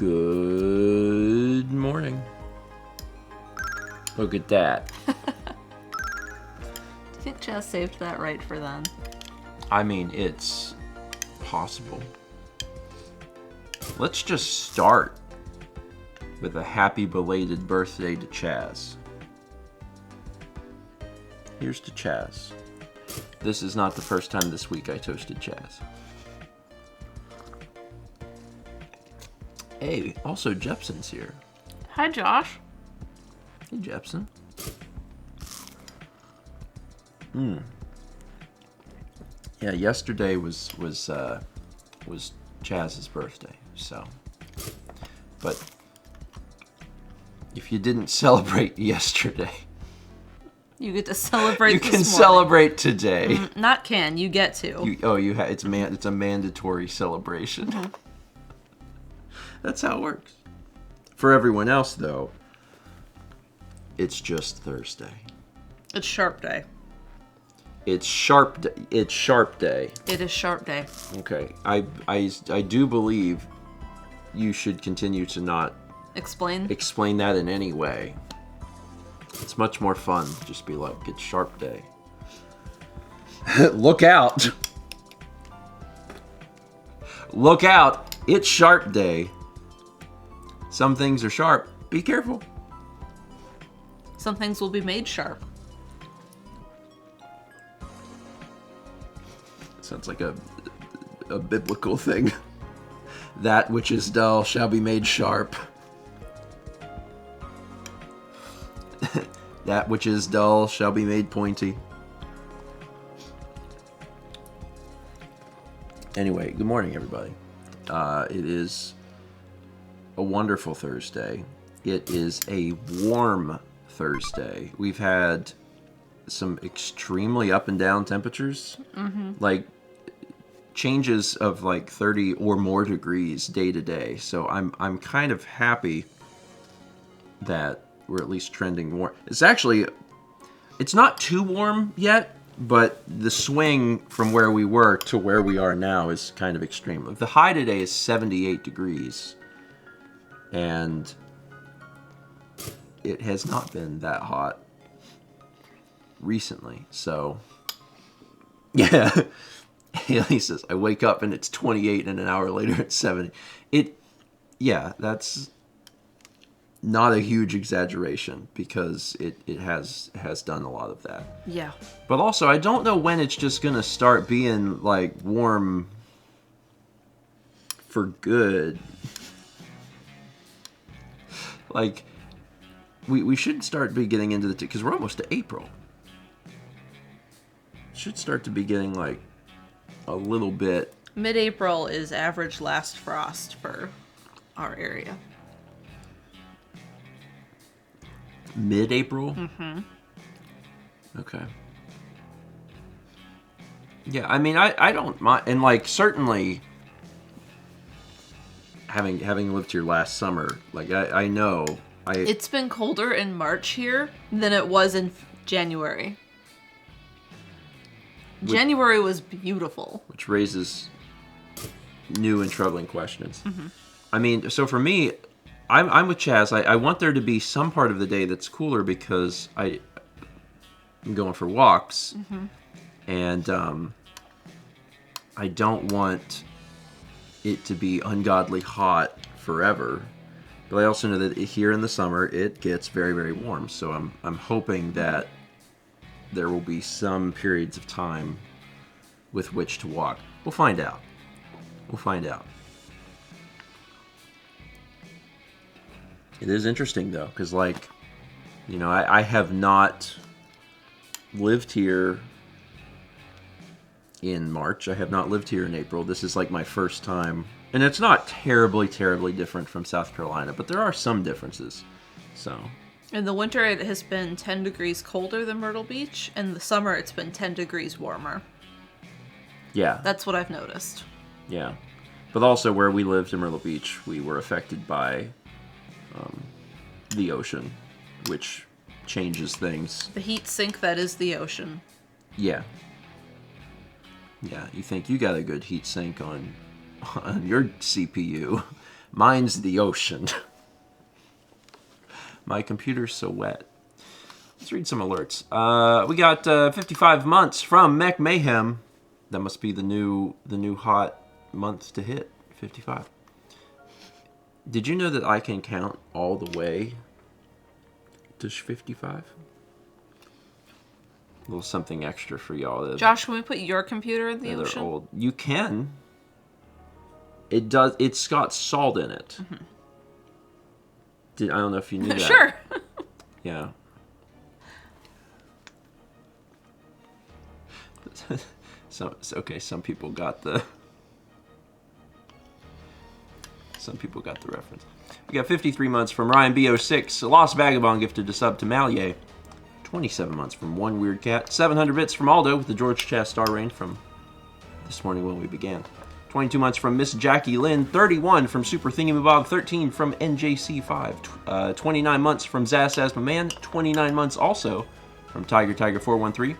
Good morning. Look at that. Do you think Chaz saved that right for then? I mean, it's possible. Let's just start with a happy belated birthday to Chaz. Here's to Chaz. This is not the first time this week I toasted Chaz. Hey, also Jepson's here. Hi, Josh. Hey, Jepson. Yeah, yesterday was Chaz's birthday, so. But if you didn't celebrate yesterday, You get to celebrate you this can morning. celebrate today. Not can, you get to. It's a mandatory celebration. Mm-hmm. That's how it works. For everyone else, though, it's just Thursday. It's sharp day. It's sharp day. It's sharp day. It is sharp day. Okay, I do believe you should continue to not explain that in any way. It's much more fun to just be like, it's sharp day. Look out! Look out! It's sharp day. Some things are sharp. Be careful. Some things will be made sharp. Sounds like a biblical thing. That which is dull shall be made sharp. That which is dull shall be made pointy. Anyway, good morning, everybody. It is a wonderful Thursday. It is a warm Thursday. We've had some extremely up and down temperatures. Mm-hmm. Like changes of like 30 or more degrees day to day. So I'm kind of happy that we're at least trending warm. It's not too warm yet, but the swing from where we were to where we are now is kind of extreme. The high today is 78 degrees, and it has not been that hot recently. So, yeah. He says, I wake up and it's 28 and an hour later it's 70. That's not a huge exaggeration because it has done a lot of that. Yeah. But also, I don't know when it's just going to start being, like, warm for good. Like, we should start be getting into because we're almost to April. Should start to be getting, like, a little bit. Mid-April is average last frost for our area. Mid-April? Mm-hmm. Okay. Yeah, I mean, I don't mind, and like certainly having lived here last summer, like I know It's been colder in March here than it was in January. January was beautiful. Which raises new and troubling questions. Mm-hmm. I mean, so for me, I'm with Chaz. I want there to be some part of the day that's cooler because I'm going for walks, mm-hmm. and I don't want it to be ungodly hot forever. But I also know that here in the summer it gets very, very warm. So I'm hoping that there will be some periods of time with which to walk. We'll find out. It is interesting, though, because, like, you know, I have not lived here in March. I have not lived here in April. This is, like, my first time. And it's not terribly, terribly different from South Carolina, but there are some differences. So. In the winter, it has been 10 degrees colder than Myrtle Beach. In the summer, it's been 10 degrees warmer. Yeah. That's what I've noticed. Yeah. But also, where we lived in Myrtle Beach, we were affected by the ocean, which changes things. The heat sink that is the ocean. Yeah. Yeah, you think you got a good heat sink on your CPU, Mine's the ocean. My computer's so wet. Let's read some alerts. We got 55 months from Mech Mayhem. That must be the new hot month to hit. 55. Did you know that I can count all the way to 55? A little something extra for y'all. Josh, can we put your computer in the ocean? Old. You can. It does. It's got salt in it. I don't know if you knew that. Sure. Yeah. Okay. Some people got the reference. We got 53 months from Ryan B06. Lost Vagabond gifted a sub to Malier. 27 months from One Weird Cat. 700 bits from Aldo with the George Chast star range from this morning when we began. 22 months from Miss Jackie Lynn. 31 from Super Thingamabob. 13 from NJC5. 29 months from Zaz Asma Man. 29 months also from Tiger413.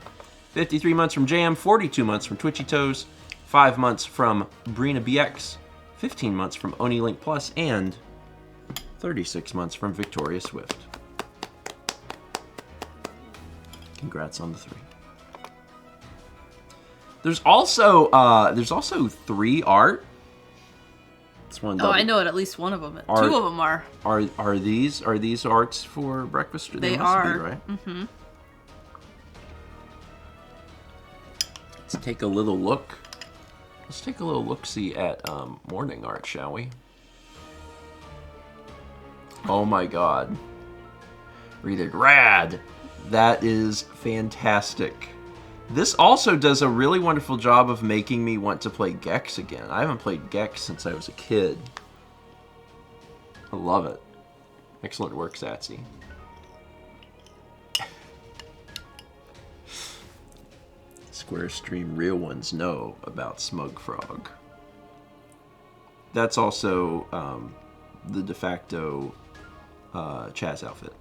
53 months from Jam. 42 months from Twitchy Toes. 5 months from Brina BX. 15 months from Oni Link Plus. And 36 months from Victoria Swift. Congrats on the 3. There's also 3 art. It's one. I know it. At least one of them. 2 of them are. Are these arts for breakfast? They are. Be, right? Mm-hmm. Let's take a little look. Let's take a little look-see at morning art, shall we? Oh my God! Read it, rad. That is fantastic. This also does a really wonderful job of making me want to play Gex again. I haven't played Gex since I was a kid. I love it. Excellent work, Satsy. Square Stream real ones know about Smug Frog. That's also the de facto Chaz outfit.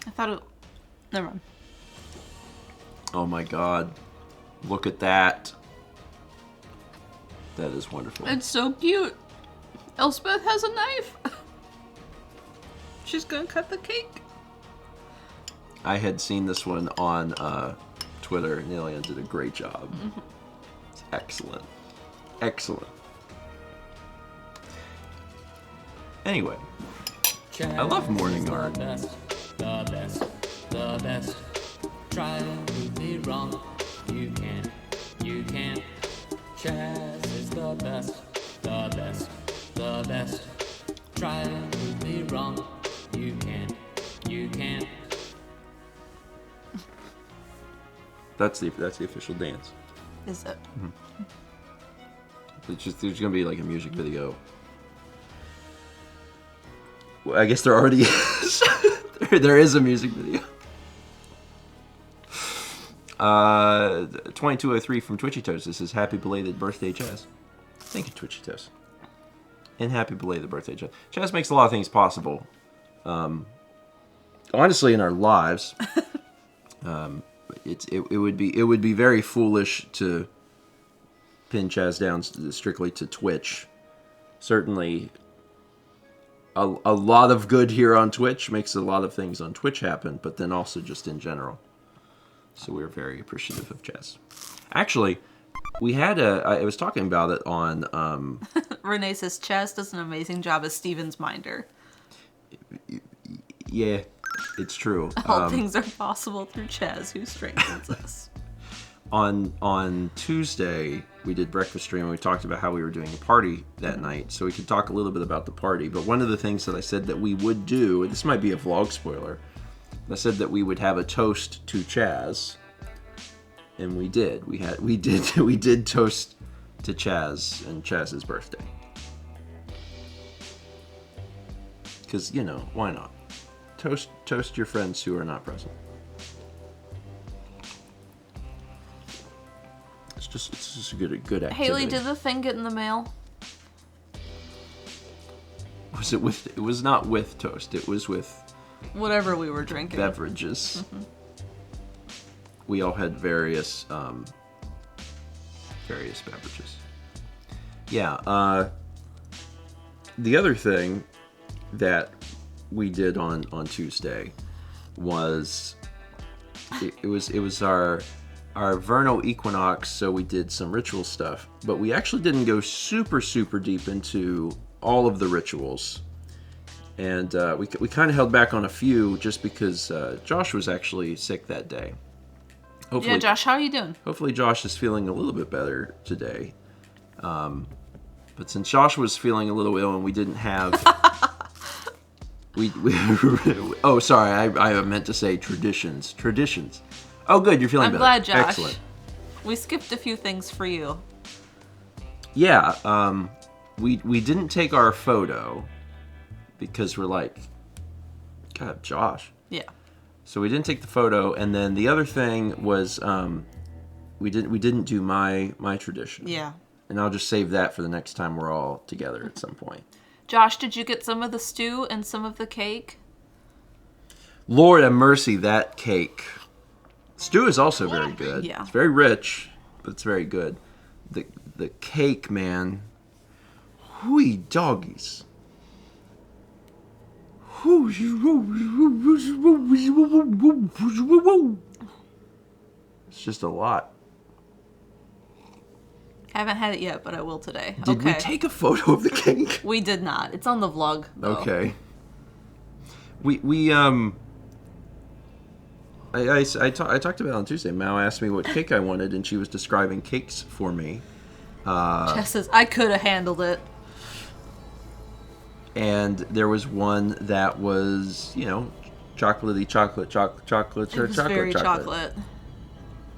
I thought it... Never mind. Oh my God. Look at that. That is wonderful. It's so cute. Elspeth has a knife. She's gonna cut the cake. I had seen this one on Twitter, and Ilian did a great job. Mm-hmm. It's excellent. Excellent. Anyway. I love morning art. The best. Try to prove me wrong. You can't. Chaz is the best. Try to prove me wrong. You can't. That's the official dance. Is it? Mm-hmm. There's gonna be like a music video. Well, I guess there already is. There is a music video. 2203 from Twitchy Toes. This is happy belated birthday, Chaz. Thank you, Twitchy Toes. And happy belated birthday, Chaz. Chaz makes a lot of things possible. Honestly, in our lives, it would be very foolish to pin Chaz down strictly to Twitch. Certainly, a lot of good here on Twitch makes a lot of things on Twitch happen, but then also just in general. So we're very appreciative of Chaz. Actually, we had I was talking about it on... Renee says, Chaz does an amazing job as Steven's minder. Yeah, it's true. All things are possible through Chaz, who strengthens us. On Tuesday, we did breakfast stream and we talked about how we were doing a party that night. So we could talk a little bit about the party. But one of the things that I said that we would do, and this might be a vlog spoiler, I said that we would have a toast to Chaz, and we did. We did toast to Chaz and Chaz's birthday. Because, you know, why not? Toast your friends who are not present. It's just a good activity. Haley, did the thing get in the mail? Was it with? It was not with toast. It was with whatever we were drinking. Beverages. Mm-hmm. We all had various beverages. Yeah. the other thing that we did on Tuesday was it was our vernal equinox, so we did some ritual stuff, but we actually didn't go super deep into all of the rituals, and we kind of held back on a few just because Josh was actually sick that day. Hopefully, Yeah, Josh, how are you doing? Hopefully Josh is feeling a little bit better today. But since Josh was feeling a little ill and we didn't have... oh, sorry, I meant to say traditions. Traditions. Oh, good, you're feeling I'm better. glad, Josh. Excellent. We skipped a few things for you. Yeah, we didn't take our photo because we're like, God, Josh. Yeah. So we didn't take the photo, and then the other thing was we didn't do my tradition. Yeah. And I'll just save that for the next time we're all together at some point. Josh, did you get some of the stew and some of the cake? Lord have mercy, that cake. Stew is also very good. Yeah. It's very rich, but it's very good. The cake, man. Hooey doggies. It's just a lot. I haven't had it yet, but I will today. Did we take a photo of the cake? We did not. It's on the vlog, though. Okay. I talked about it on Tuesday. Mao asked me what cake I wanted, and she was describing cakes for me. Jess says, I could have handled it. And there was one that was, chocolatey chocolate. It was very chocolate.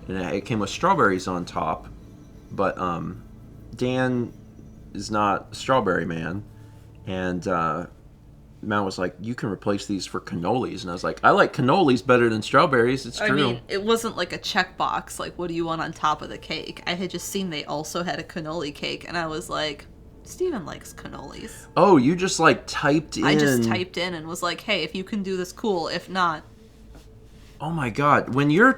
And it came with strawberries on top. But Dan is not a strawberry man. And Mao was like, you can replace these for cannolis. And I was like, I like cannolis better than strawberries. It's true. I mean, it wasn't like a checkbox, like, what do you want on top of the cake? I had just seen they also had a cannoli cake, and I was like, Stephen likes cannolis. Oh, you just, typed in... I just typed in and was like, hey, if you can do this, cool. If not... Oh, my God. When you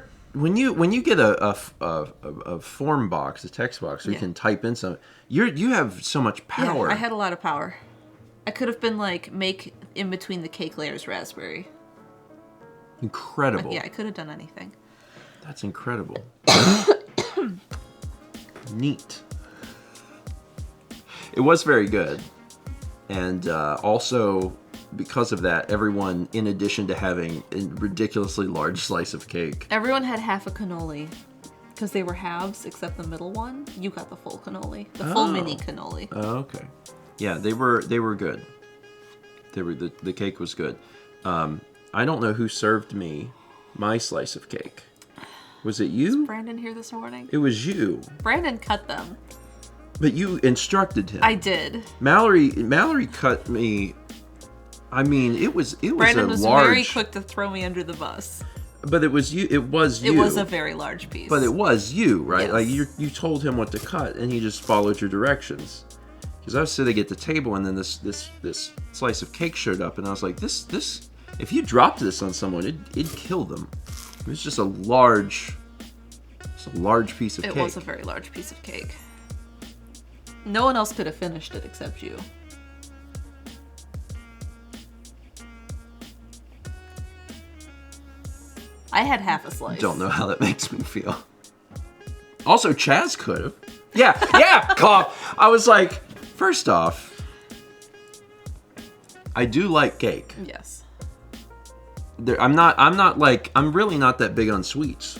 get a form box, a text box, where you can type in something, you have so much power. Yeah, I had a lot of power. I could have been make in between the cake layers raspberry. Incredible. Yeah, I could have done anything. That's incredible. Neat. It was very good. And also, because of that, everyone, in addition to having a ridiculously large slice of cake... Everyone had half a cannoli. Because they were halves, except the middle one. You got the full cannoli. The full mini cannoli. Oh, okay. Yeah, they were good. The cake was good. I don't know who served me my slice of cake. Was it you? Was Brandon here this morning? It was you. Brandon cut them. But you instructed him. I did. Mallory cut me. I mean, it was Brandon a was large... very quick to throw me under the bus. But it was you. It was you. It was a very large piece. But it was you, right? Yes. Like you told him what to cut, and he just followed your directions. Because I was sitting at the table, and then this slice of cake showed up, and I was like, this. If you dropped this on someone, it'd kill them. It was just a large piece of cake. It was a very large piece of cake. No one else could have finished it except you. I had half a slice. Don't know how that makes me feel. Also, Chaz could have. Yeah, cough. I was like, first off, I do like cake. Yes. I'm really not that big on sweets.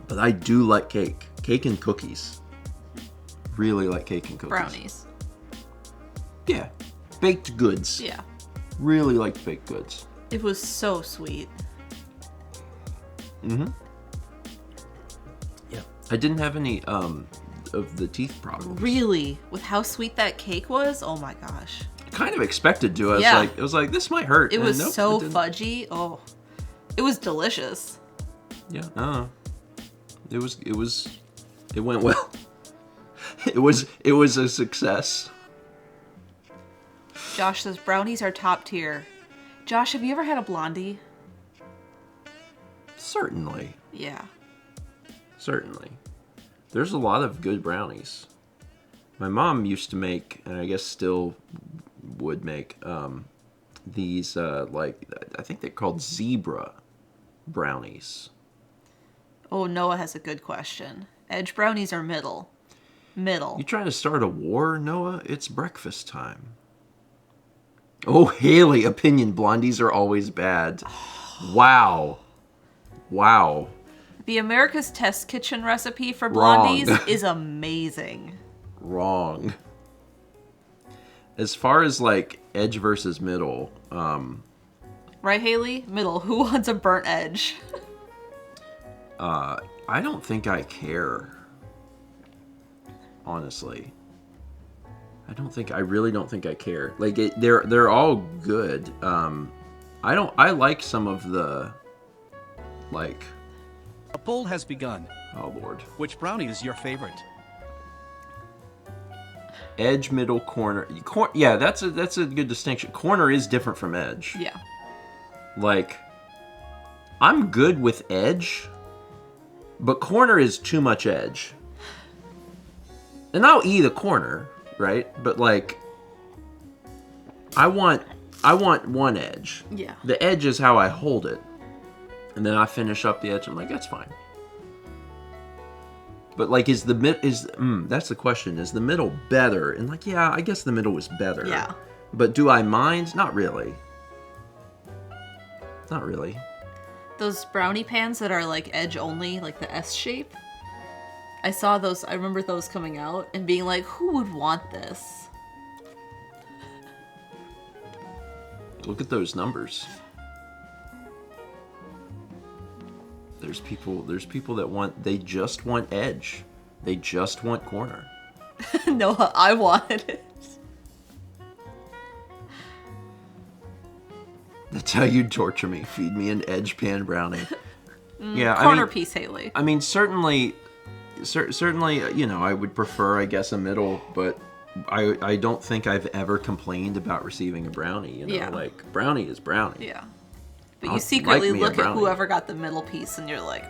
But I do like cake. Cake and cookies. Really like cake and cookies. Brownies. Yeah. Baked goods. Yeah. Really like baked goods. It was so sweet. Mm-hmm. Yeah. I didn't have any of the teeth problems. Really? With how sweet that cake was? Oh my gosh. Kind of expected to. I was like, this might hurt. It And was nope, so it didn't. fudgy. Oh. It was delicious. Yeah. It went well. It was a success. Josh says brownies are top tier. Josh, have you ever had a blondie? Certainly. Yeah. Certainly. There's a lot of good brownies. My mom used to make, and I guess still would make. These like I think they're called zebra brownies. Oh, Noah has a good question. Edge brownies are middle. Middle. You trying to start a war, Noah? It's breakfast time. Oh, Haley, opinion blondies are always bad. Wow. Wow. The America's Test Kitchen recipe for Wrong. blondies is amazing. Wrong. As far as like edge versus middle, Right, Haley? Middle. Who wants a burnt edge? I don't think I care. Honestly. I really don't think I care. Like they're all good. I like some of the like, A poll has begun. oh Lord. Which brownie is your favorite? Edge, middle, corner. Yeah, that's a good distinction. Corner is different from edge. Yeah. Like, I'm good with edge, but corner is too much edge. And I'll eat a corner, right? But like, I want one edge. Yeah. The edge is how I hold it, and then I finish up the edge. I'm like, that's fine. But like, that's the question. Is the middle better? And like, yeah, I guess the middle is better. Yeah. But do I mind? Not really. Not really. Those brownie pans that are like edge only, like the S shape. I saw those. I remember those coming out and being like, who would want this? Look at those numbers. There's people that they just want edge. They just want corner. No, I wanted it. That's how you torture me. Feed me an edge pan brownie. Yeah, Corner piece, Haley. I mean, certainly, you know, I would prefer, I guess, a middle, but I don't think I've ever complained about receiving a brownie. You know, Yeah. like brownie is brownie. Yeah. But I'll you secretly like me a look at brownie. whoever got the middle piece and you're like,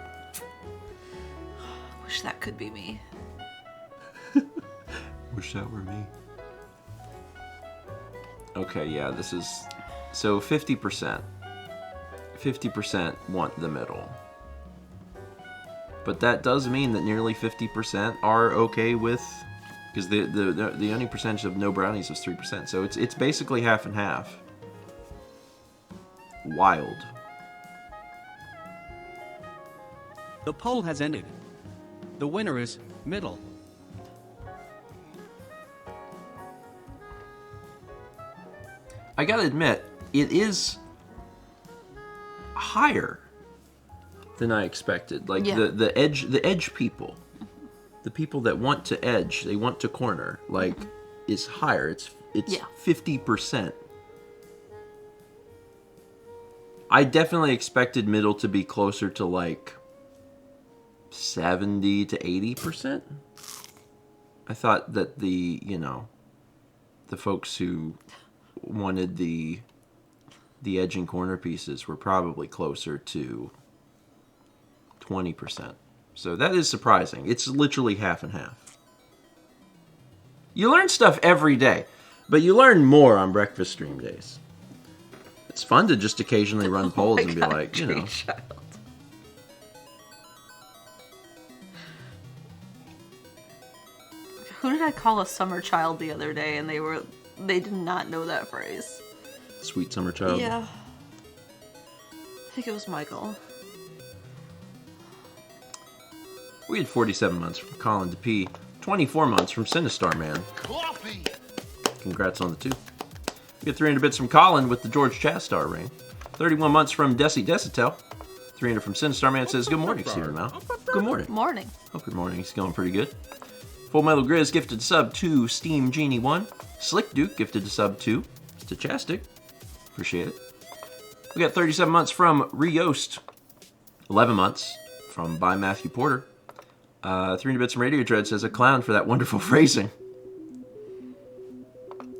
wish that could be me. Wish that were me. Okay, yeah, this is so 50%. 50% want the middle. But that does mean that nearly 50% are okay with, because the only percentage of no brownies is 3%. So it's basically half and half. Wild. The poll has ended. The winner is middle. I gotta admit, it is higher than I expected. Like Yeah. the edge people, the people that want to edge, they want to corner, like is higher. It's Yeah. 50%. I definitely expected middle to be closer to like 70 to 80%. I thought that the folks who wanted the edge and corner pieces were probably closer to 20%. So that is surprising. It's literally half and half. You learn stuff every day, but you learn more on breakfast stream days. It's fun to just occasionally run polls and be like, you know. Child. Who did I call a summer child the other day and they did not know that phrase? Sweet summer child. Yeah. I think it was Michael. We had 47 months from Colin to P, 24 months from Sinistar Man. Coffee. Congrats on the two. We get 300 bits from Colin with the George Chastar ring. 31 months from Desi Desitel. 300 from Sinistar Man says, good morning, Stephen Mal. Good morning. Morning. Hope your morning's going pretty good. Full Metal Grizz gifted to sub 2, Steam Genie 1. Slick Duke gifted to sub 2, Stochastic. Appreciate it. We got 37 months from Riost. 11 months from By Matthew Porter. 300 bits from Radio Dread says, a clown for that wonderful phrasing.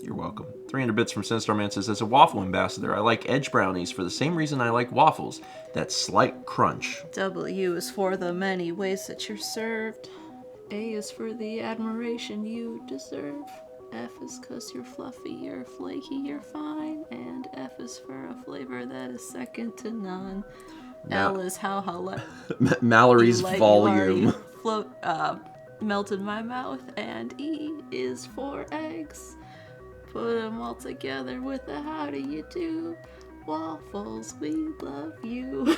You're welcome. 300 bits from Sinistar Man says, as a waffle ambassador, I like edge brownies for the same reason I like waffles. That slight crunch. W is for the many ways that you're served. A is for the admiration you deserve. F is 'cause you're fluffy, you're flaky, you're fine. And F is for a flavor that is second to none. L is how Mallory's like volume. float, melt in my mouth. And E is for eggs. Put them all together with a how do you do? Waffles, we love you.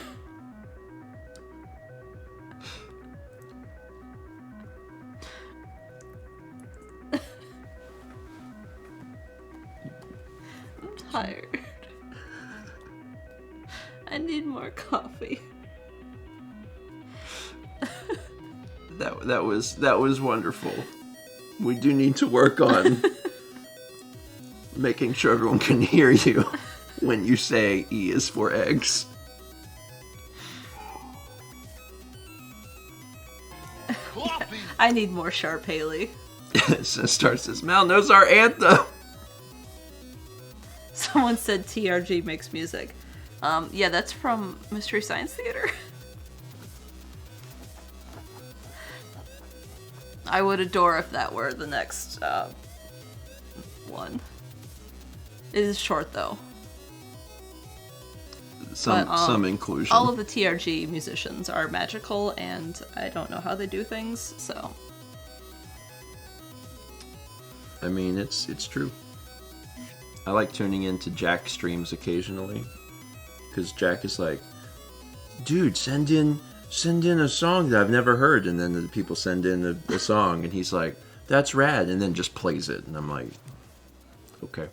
I'm tired. I need more coffee. That was wonderful. We do need to work on making sure everyone can hear you when you say E is for eggs. I need more Sharp Haley. Star says, Mal knows our anthem. Someone said TRG makes music. Yeah, that's from Mystery Science Theater. I would adore if that were the next one. It is short though. Some inclusion. All of the TRG musicians are magical, and I don't know how they do things, so. I mean, it's true. I like tuning into Jack streams occasionally, because Jack is like, dude, send in a song that I've never heard, and then the people send in a song, and he's like, that's rad, and then just plays it, and I'm like, okay.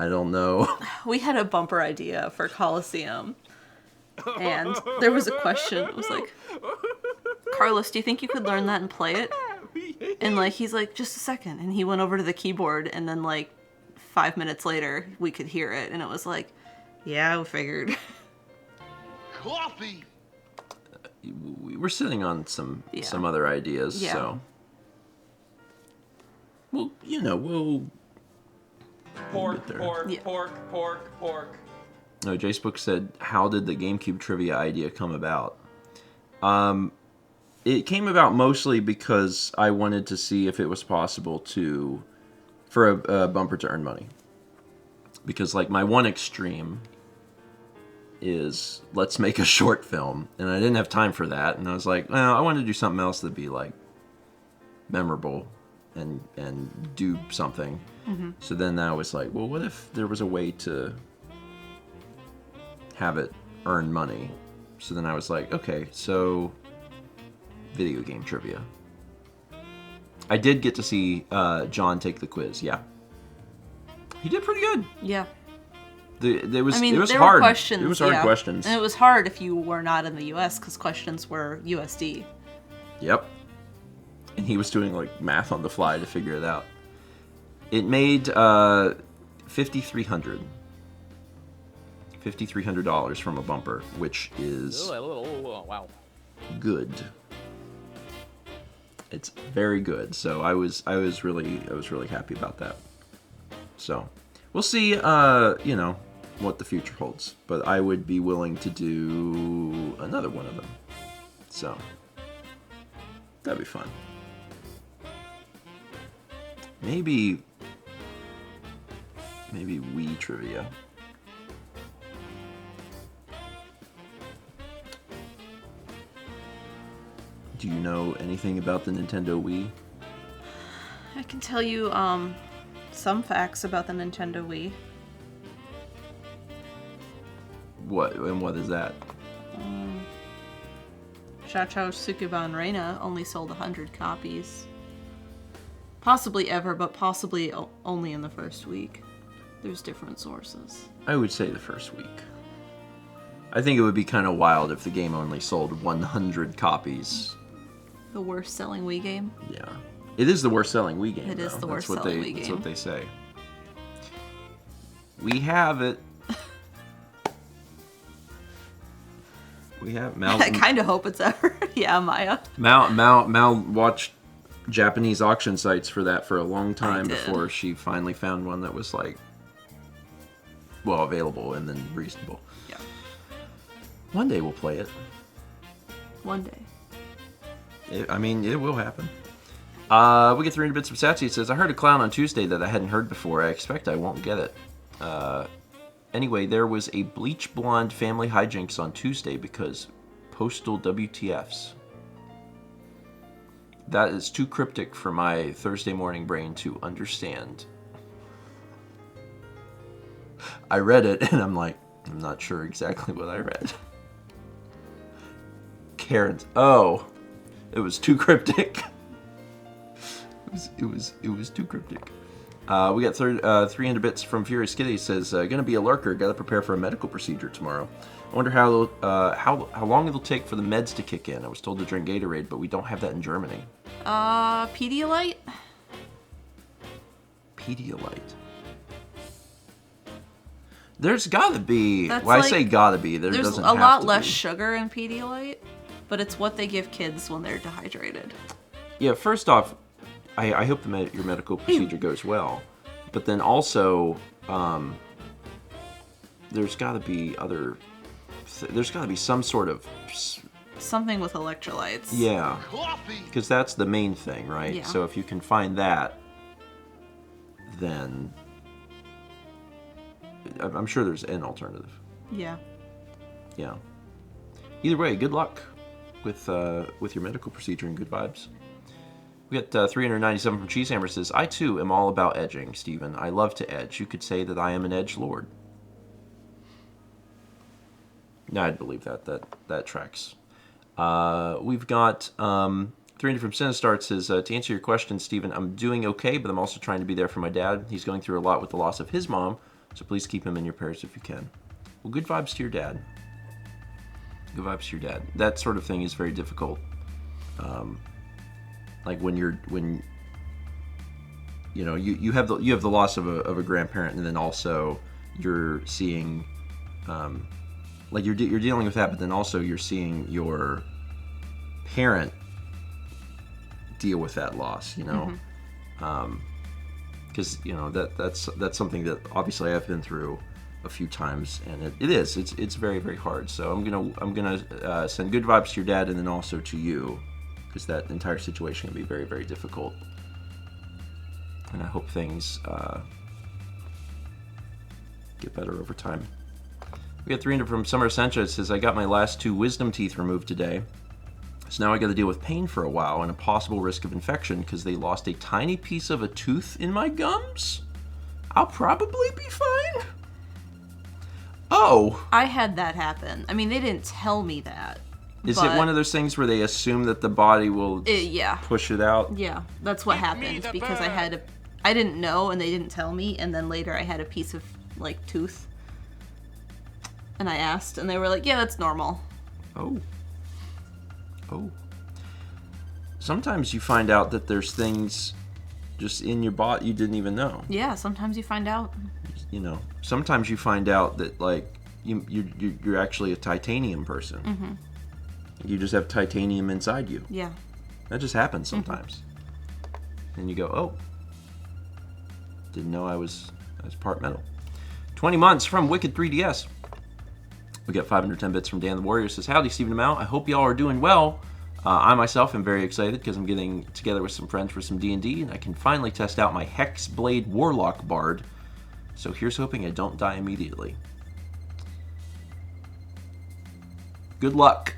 I don't know. We had a bumper idea for Coliseum, and there was a question. It was like, Carlos, do you think you could learn that and play it? And like, he's like, just a second. And he went over to the keyboard, and then like 5 minutes later, we could hear it. And it was like, yeah, we figured. Coffee! We were sitting on some other ideas, so. Well, we'll... Pork. No, Jacebook said, how did the GameCube trivia idea come about? It came about mostly because I wanted to see if it was possible for a bumper to earn money. Because, like, my one extreme is, let's make a short film. And I didn't have time for that. And I was like, well, I wanted to do something else that'd be, like, memorable and do something. Mm-hmm. So then I was like, well, what if there was a way to have it earn money? So then I was like, okay, so video game trivia. I did get to see John take the quiz, yeah. He did pretty good. Yeah. It was there hard. Were questions, it was hard questions. And it was hard if you were not in the US because questions were USD. Yep. And he was doing like math on the fly to figure it out. It made $5,300 from a bumper, which is good. It's very good. So I was really happy about that. So we'll see what the future holds, but I would be willing to do another one of them. So that'd be fun. Maybe Wii trivia. Do you know anything about the Nintendo Wii? I can tell you some facts about the Nintendo Wii. What is that? Shachou Sukuban Reina only sold 100 copies. Possibly ever, but possibly only in the first week. There's different sources. I would say the first week. I think it would be kind of wild if the game only sold 100 copies. The worst selling Wii game? Yeah. It is the worst selling Wii game. It is the worst selling Wii game. That's what they say. We have it. We have Mal. I kind of hope it's ever. Yeah, Maya. Mal watched Japanese auction sites for that for a long time before she finally found one that was like, well, available and then reasonable. Yeah. One day we'll play it. One day. It will happen. We get 300 bits from Satsy. It says, I heard a clown on Tuesday that I hadn't heard before. I expect I won't get it. Anyway, there was a bleach blonde family hijinks on Tuesday because postal WTFs. That is too cryptic for my Thursday morning brain to understand. I read it and I'm like, I'm not sure exactly what I read. Karen's. Oh, it was too cryptic. It was too cryptic. We got 300 bits from Furious Kitty. It says, gonna be a lurker. Gotta prepare for a medical procedure tomorrow. I wonder how long it'll take for the meds to kick in. I was told to drink Gatorade, but we don't have that in Germany. Pedialyte? Pedialyte. There's gotta be. That's I like- say gotta be. There There's doesn't a have lot to less be. sugar in Pedialyte, but it's what they give kids when they're dehydrated. Yeah, first off, I hope your medical procedure goes well. But then also, there's got to be there's got to be some sort of... Something with electrolytes. Yeah, because that's the main thing, right? Yeah. So if you can find that, then I'm sure there's an alternative. Yeah. Yeah. Either way, good luck with your medical procedure and good vibes. We got 397 from Cheesehammer says, I too am all about edging, Stephen. I love to edge. You could say that I am an edge lord. No, I'd believe that. That tracks. We've got 300 from Sinistar says, to answer your question, Stephen, I'm doing okay, but I'm also trying to be there for my dad. He's going through a lot with the loss of his mom, so please keep him in your prayers if you can. Well, good vibes to your dad. Good vibes to your dad. That sort of thing is very difficult. Like when you have the loss of a grandparent, and then also you're seeing like you're dealing with that, but then also you're seeing your parent deal with that loss, because that's something that obviously I've been through a few times, and it's very, very hard. So I'm gonna send good vibes to your dad, and then also to you, because that entire situation can be very, very difficult. And I hope things get better over time. We got 300 from Summer Sencha. It says, I got my last 2 wisdom teeth removed today. So now I got to deal with pain for a while and a possible risk of infection because they lost a tiny piece of a tooth in my gums. I'll probably be fine. Oh. I had that happen. I mean, they didn't tell me that. Is it one of those things where they assume that the body will push it out? Yeah, that's what happened because I didn't know and they didn't tell me, and then later I had a piece of like tooth. And I asked, and they were like, yeah, that's normal. Oh. Sometimes you find out that there's things just in your body you didn't even know. Yeah, sometimes you find out. Sometimes you find out that like you're actually a titanium person. Mm-hmm. You just have titanium inside you. Yeah. That just happens sometimes. And you go, oh, didn't know I was part metal. 20 months from Wicked 3DS. We got 510 bits from Dan the Warrior. Says, howdy, Stephen and Mal. I hope y'all are doing well. I myself am very excited because I'm getting together with some friends for some D&D, and I can finally test out my Hexblade Warlock Bard. So here's hoping I don't die immediately. Good luck.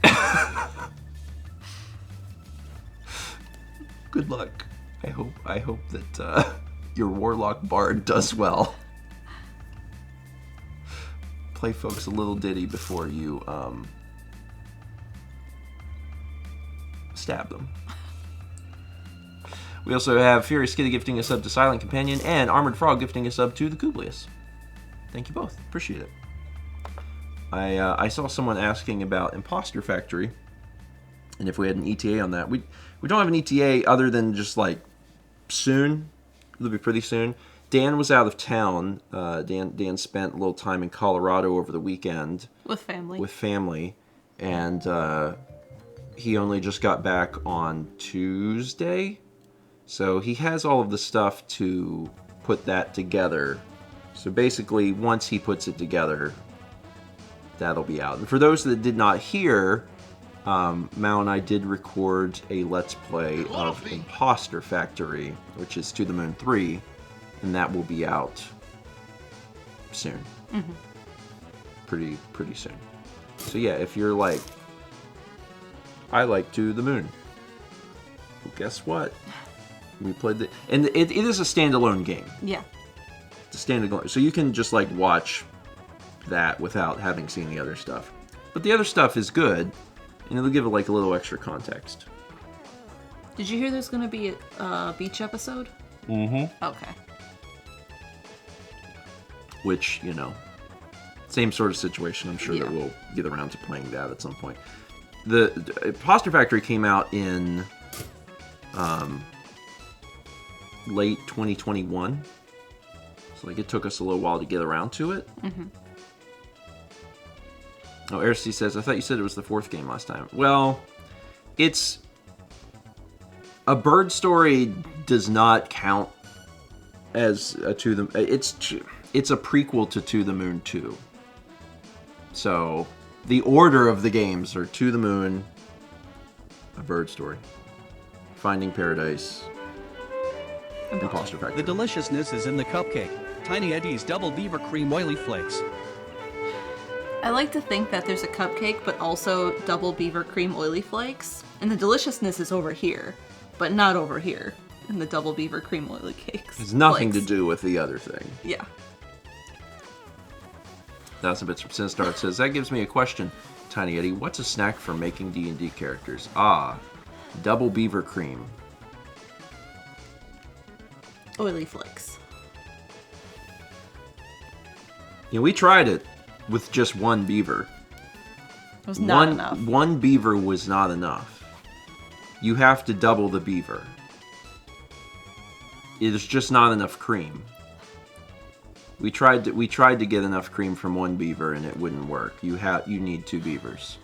Good luck. I hope that your Warlock Bard does well. Play folks a little ditty before you stab them. We also have Furious Kitty gifting a sub to Silent Companion and Armored Frog gifting a sub to the Kublius. Thank you both. Appreciate it. I saw someone asking about Imposter Factory and if we had an ETA on that. We don't have an ETA other than just like soon. It'll be pretty soon. Dan was out of town. Dan spent a little time in Colorado over the weekend. With family. And he only just got back on Tuesday. So he has all of the stuff to put that together. So basically, once he puts it together, that'll be out. And for those that did not hear, Mao and I did record a Let's Play of Imposter Factory, which is To the Moon 3, and that will be out soon. Mm-hmm. Pretty soon. So yeah, if you're like, I like To the Moon, well, guess what? We played and it is a standalone game. Yeah. It's a standalone, so you can just like watch that without having seen the other stuff. But the other stuff is good, and it'll give it like a little extra context. Did you hear there's going to be a beach episode? Mm-hmm. Okay. Which, you know, same sort of situation. I'm sure Yeah. that we'll get around to playing that at some point. The Imposter Factory came out in late 2021. So like it took us a little while to get around to it. Mm-hmm. Oh, RC says, I thought you said it was the 4th game last time. Well, it's... A bird story does not count as a To the... It's a prequel to the Moon 2. So, the order of the games are To the Moon, A Bird Story, Finding Paradise, Imposter The Factory. deliciousness is in the cupcake. Tiny Eddie's Double Beaver Cream Oily Flakes. I like to think that there's a cupcake, but also double beaver cream oily flakes. And the deliciousness is over here, but not over here in the double beaver cream oily cakes. It's nothing flakes. to do with the other thing. Yeah. That's a bit from Sinstar. It says, that gives me a question, Tiny Eddie. What's a snack for making D&D characters? Ah, double beaver cream. Oily flakes. Yeah, we tried it with just one beaver. It was not enough. One beaver was not enough. You have to double the beaver. It is just not enough cream. We tried to get enough cream from one beaver and it wouldn't work. You need 2 beavers.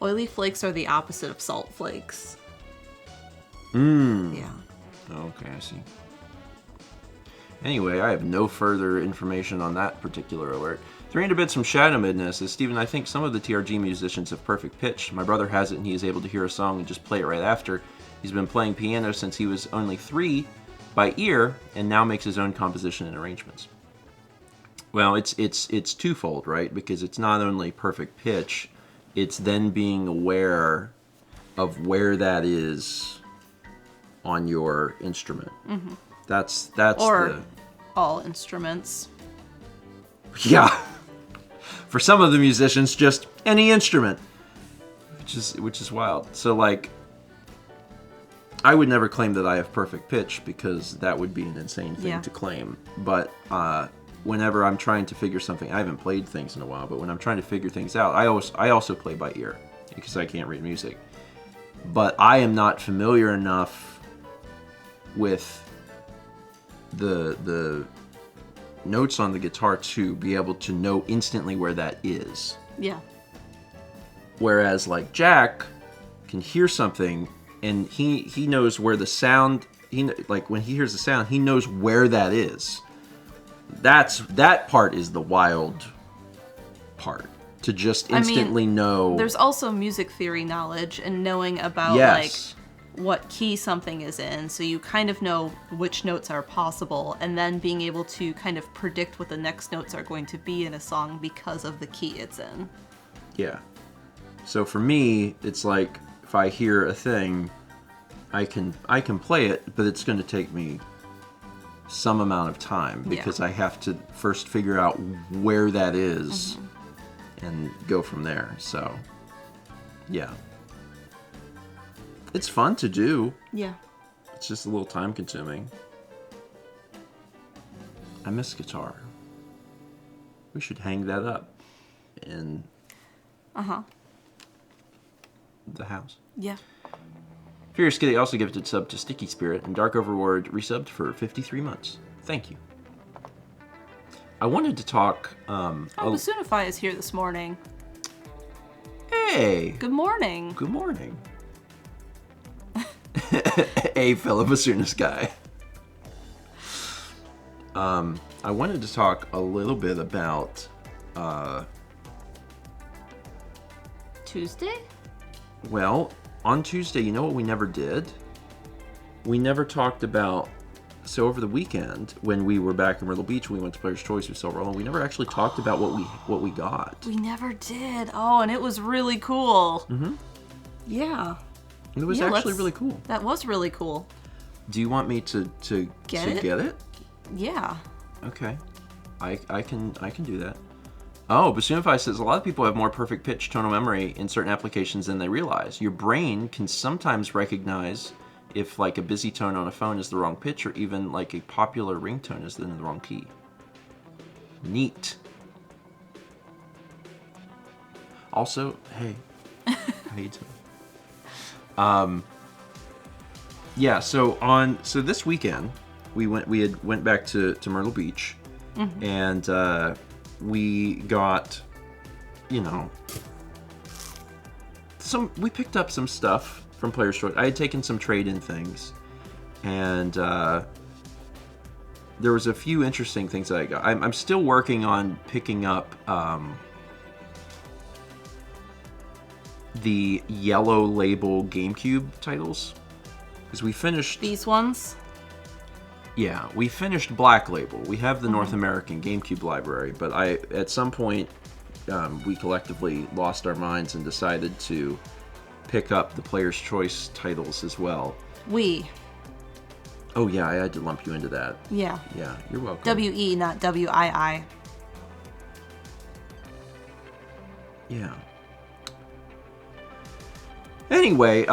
Oily flakes are the opposite of salt flakes. Mmm. Yeah. Okay, I see. Anyway, I have no further information on that particular alert. 300 bits from Shadow Midness says, Steven, I think some of the TRG musicians have perfect pitch. My brother has it and he is able to hear a song and just play it right after. He's been playing piano since he was only 3 by ear and now makes his own composition and arrangements. Well, it's twofold, right? Because it's not only perfect pitch, it's then being aware of where that is on your instrument. Mm-hmm. That's or all instruments. Yeah. For some of the musicians, just any instrument, which is wild. So like, I would never claim that I have perfect pitch because that would be an insane thing to claim. But whenever I'm trying to figure something, I haven't played things in a while, but when I'm trying to figure things out, I also play by ear because I can't read music. But I am not familiar enough with the notes on the guitar to be able to know instantly where that is. Yeah. Whereas like Jack can hear something and he knows where the sound, like when he hears the sound, he knows where that is. That part is the wild part, to just instantly know. There's also music theory knowledge and knowing about like what key something is in, so you kind of know which notes are possible, and then being able to kind of predict what the next notes are going to be in a song because of the key it's in. Yeah. So for me, it's like if I hear a thing, I can play it, but it's going to take me some amount of time because I have to first figure out where that is and go from there. So, yeah. It's fun to do. Yeah. It's just a little time consuming. I miss guitar. We should hang that up in the house. Yeah. Furious Kitty also gifted sub to Sticky Spirit, and Dark Overlord resubbed for 53 months. Thank you. I wanted to talk... Basunify is here this morning. Hey! Good morning. Good morning. A fellow Basunas guy. I wanted to talk a little bit about Tuesday? Well, on Tuesday, you know what we never did? We never talked about... So over the weekend, when we were back in Myrtle Beach, we went to Player's Choice, we saw Roland. We never actually talked about what we got. We never did. Oh, and it was really cool. Mm-hmm. Yeah. It was actually really cool. That was really cool. Do you want me to get it? Yeah. Okay. I can do that. Oh, Bassoonify says a lot of people have more perfect pitch tonal memory in certain applications than they realize. Your brain can sometimes recognize if like a busy tone on a phone is the wrong pitch, or even like a popular ringtone is in the wrong key. Neat. Also, hey, how you doing? Yeah. So this weekend we went back to Myrtle Beach, and we got, we picked up some stuff from Player's Choice. I had taken some trade-in things, and there was a few interesting things that I got. I'm still working on picking up the yellow label GameCube titles, because we finished these ones. Yeah, we finished Black Label. We have the North American GameCube library, but at some point we collectively lost our minds and decided to pick up the Player's Choice titles as well. Oh yeah, I had to lump you into that. Yeah. Yeah, you're welcome. W-E, not W-I-I. Yeah. Anyway,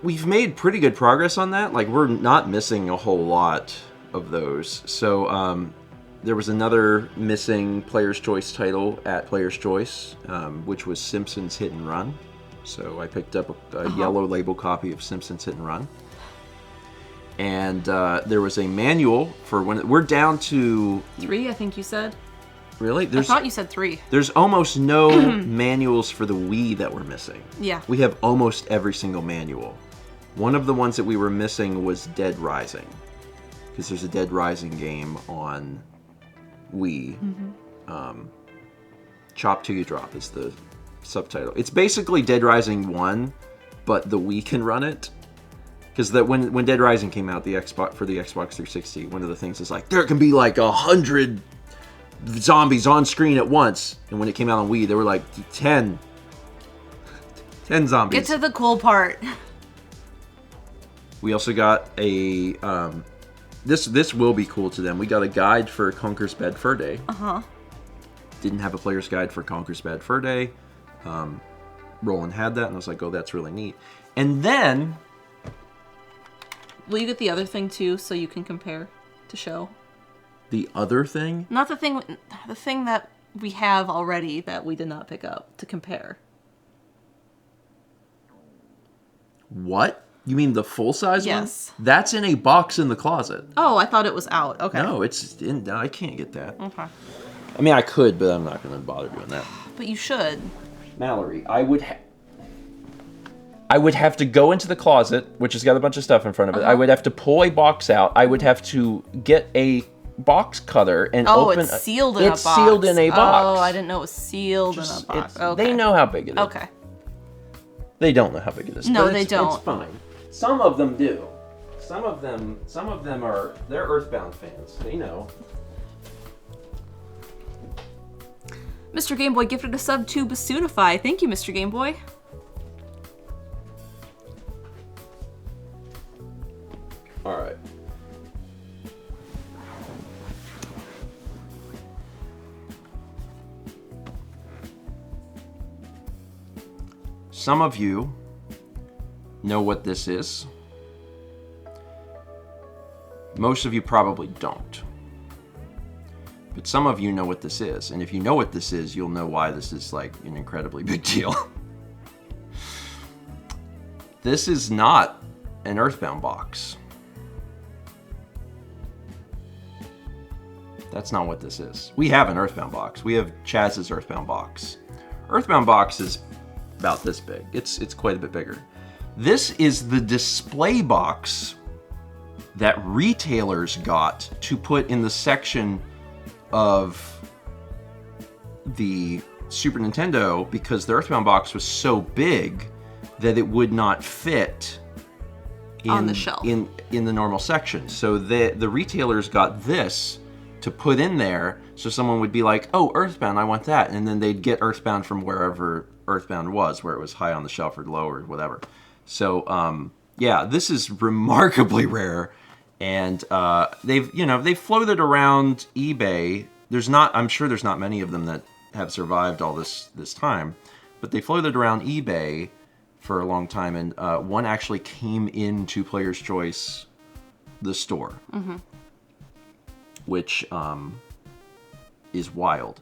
we've made pretty good progress on that. Like, we're not missing a whole lot of those. So, there was another missing Player's Choice title at Player's Choice, which was Simpsons Hit and Run. So I picked up a yellow label copy of Simpsons Hit and Run. And there was a manual for when... We're down to... 3, I think you said. Really? I thought you said 3. There's almost no manuals for the Wii that we're missing. Yeah. We have almost every single manual. One of the ones that we were missing was Dead Rising, because there's a Dead Rising game on Wii. Chop Till You Drop is the subtitle. It's basically Dead Rising 1, but the Wii can run it. Because when Dead Rising came out, for the Xbox 360, one of the things is like, there can be like 100 zombies on screen at once. And when it came out on Wii, there were like 10 zombies. Get to the cool part. We also got a... This will be cool to them. We got a guide for Conker's Bad Fur Day. Didn't have a player's guide for Conker's Bad Fur Day. Roland had that, and I was like, oh, that's really neat. And then... Will you get the other thing, too, so you can compare to show? The other thing? Not the thing that we have already that we did not pick up, to compare. What? You mean the full-size one? Yes. That's in a box in the closet. Oh, I thought it was out. Okay. No, it's in... I can't get that. Okay. I mean, I could, but I'm not going to bother doing that. But you should. Mallory, I would have to go into the closet, which has got a bunch of stuff in front of it. I would have to pull a box out. I would have to get a box cutter and open... it's sealed in a box. It's sealed in a box. Oh, I didn't know it was sealed in a box. Okay. They know how big it is. Okay. They don't know how big it is. No, but they don't. It's fine. Some of them do. Some of them are... They're EarthBound fans. They know. Mr. Game Boy gifted a sub to Bassoonify. Thank you, Mr. Game Boy. All right. Some of you know what this is. Most of you probably don't. But some of you know what this is. And if you know what this is, you'll know why this is like an incredibly big deal. This is not an EarthBound box. That's not what this is. We have an EarthBound box. We have Chaz's EarthBound box. EarthBound box is about this big. It's quite a bit bigger. This is the display box that retailers got to put in the section of the Super Nintendo because the EarthBound box was so big that it would not fit On the shelf. in the normal section. So the retailers got this to put in there, so someone would be like, "Oh, EarthBound, I want that," and then they'd get EarthBound from wherever EarthBound was, where it was high on the shelf or low or whatever. So yeah, this is remarkably rare, and they've floated around eBay. I'm sure there's not many of them that have survived all this time, but they floated around eBay for a long time, and one actually came into Player's Choice, the store, which is wild.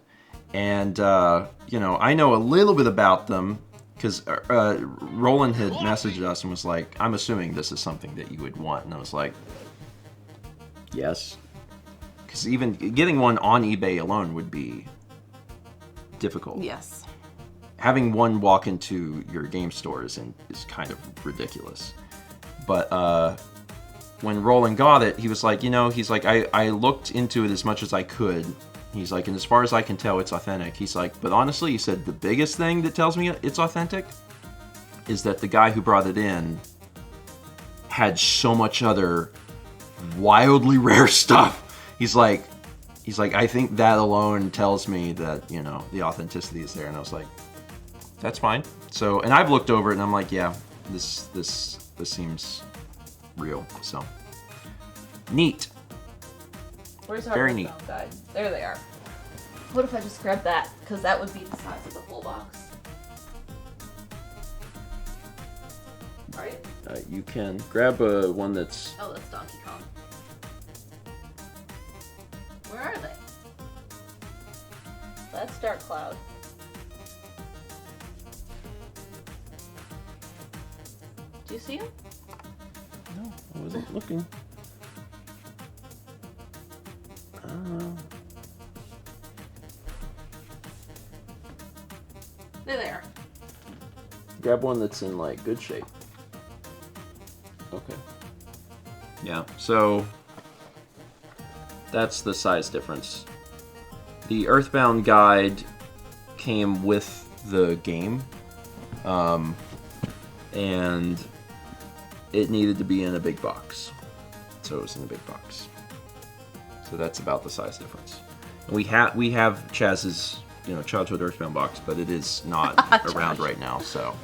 And I know a little bit about them because Roland had messaged us and was like, "I'm assuming this is something that you would want," and I was like, "Yes," because even getting one on eBay alone would be difficult. Yes. Having one walk into your game store is kind of ridiculous. But when Roland got it, he was like, he's like, I looked into it as much as I could. He's like, and as far as I can tell, it's authentic. He's like, but honestly, he said, the biggest thing that tells me it's authentic is that the guy who brought it in had so much other wildly rare stuff. He's like, I think that alone tells me that, the authenticity is there. And I was like, that's fine. So, and I've looked over it and I'm like, yeah, this seems real. So, neat. Where's our Very neat. guide? There they are. What if I just grab that? Because that would be the size of the whole box. Right? You can grab one that's... Oh, that's Donkey Kong. Where are they? That's Dark Cloud. Do you see him? No, I wasn't looking. There they are. Grab one that's in like good shape. Okay. Yeah, so that's the size difference. The EarthBound guide came with the game, and it needed to be in a big box. So it was in a big box. So that's about the size difference. And we have Chaz's childhood EarthBound box, but it is not around right now. So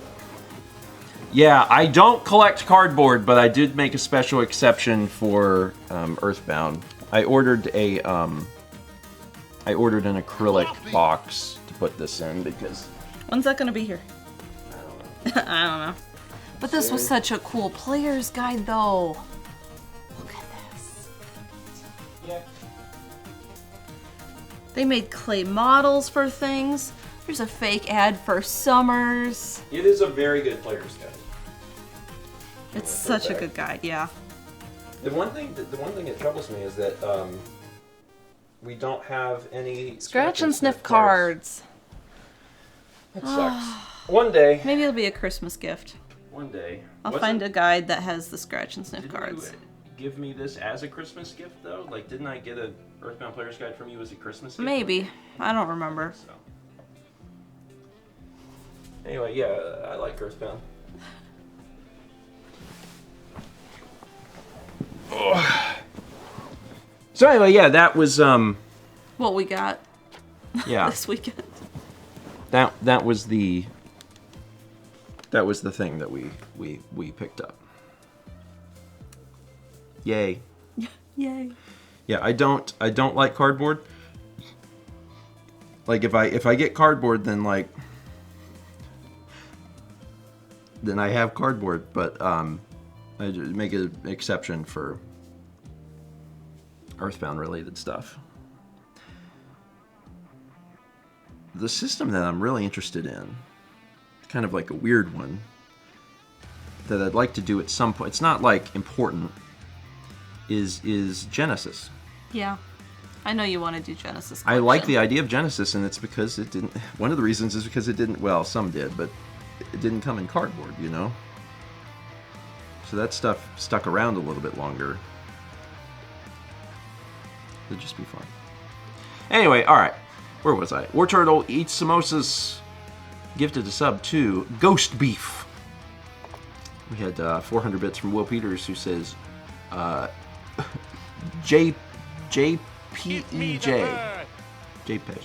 yeah, I don't collect cardboard, but I did make a special exception for EarthBound. I ordered an acrylic box to put this in because When's that gonna be here? I don't know. But this was such a cool player's guide, though. Look at this. yeah. They made clay models for things. There's a fake ad for Summers. It is a very good player's guide. It's such a good guide, yeah. The one thing that troubles me is that we don't have any Scratch and sniff cards. That sucks. One day. Maybe it'll be a Christmas gift. One day. I'll find a guide that has the scratch and sniff Didn't cards. you give me this as a Christmas gift though? Like, didn't I get a EarthBound Player's Guide from you as a Christmas gift? Maybe. I don't remember. So. Anyway, yeah, I like EarthBound. Oh. So anyway, yeah, that was What we got yeah. this weekend. That was the thing that we picked up. Yay. Yay. Yeah, I don't like cardboard. Like if I get cardboard, then I have cardboard, but I just make an exception for EarthBound related stuff. The system that I'm really interested in, kind of like a weird one, that I'd like to do at some point, it's not like important, is Genesis. Yeah. I know you want to do Genesis I like the collection. idea of Genesis, and it's because it didn't, one of the reasons is because it didn't, well, some did, but it didn't come in cardboard, So that stuff stuck around a little bit longer. It'd just be fun. Anyway, alright. Where was I? War Turtle Eats Samosas gifted a sub to Ghost Beef. We had 400 bits from Will Peters, who says, JPEJ. JPEG.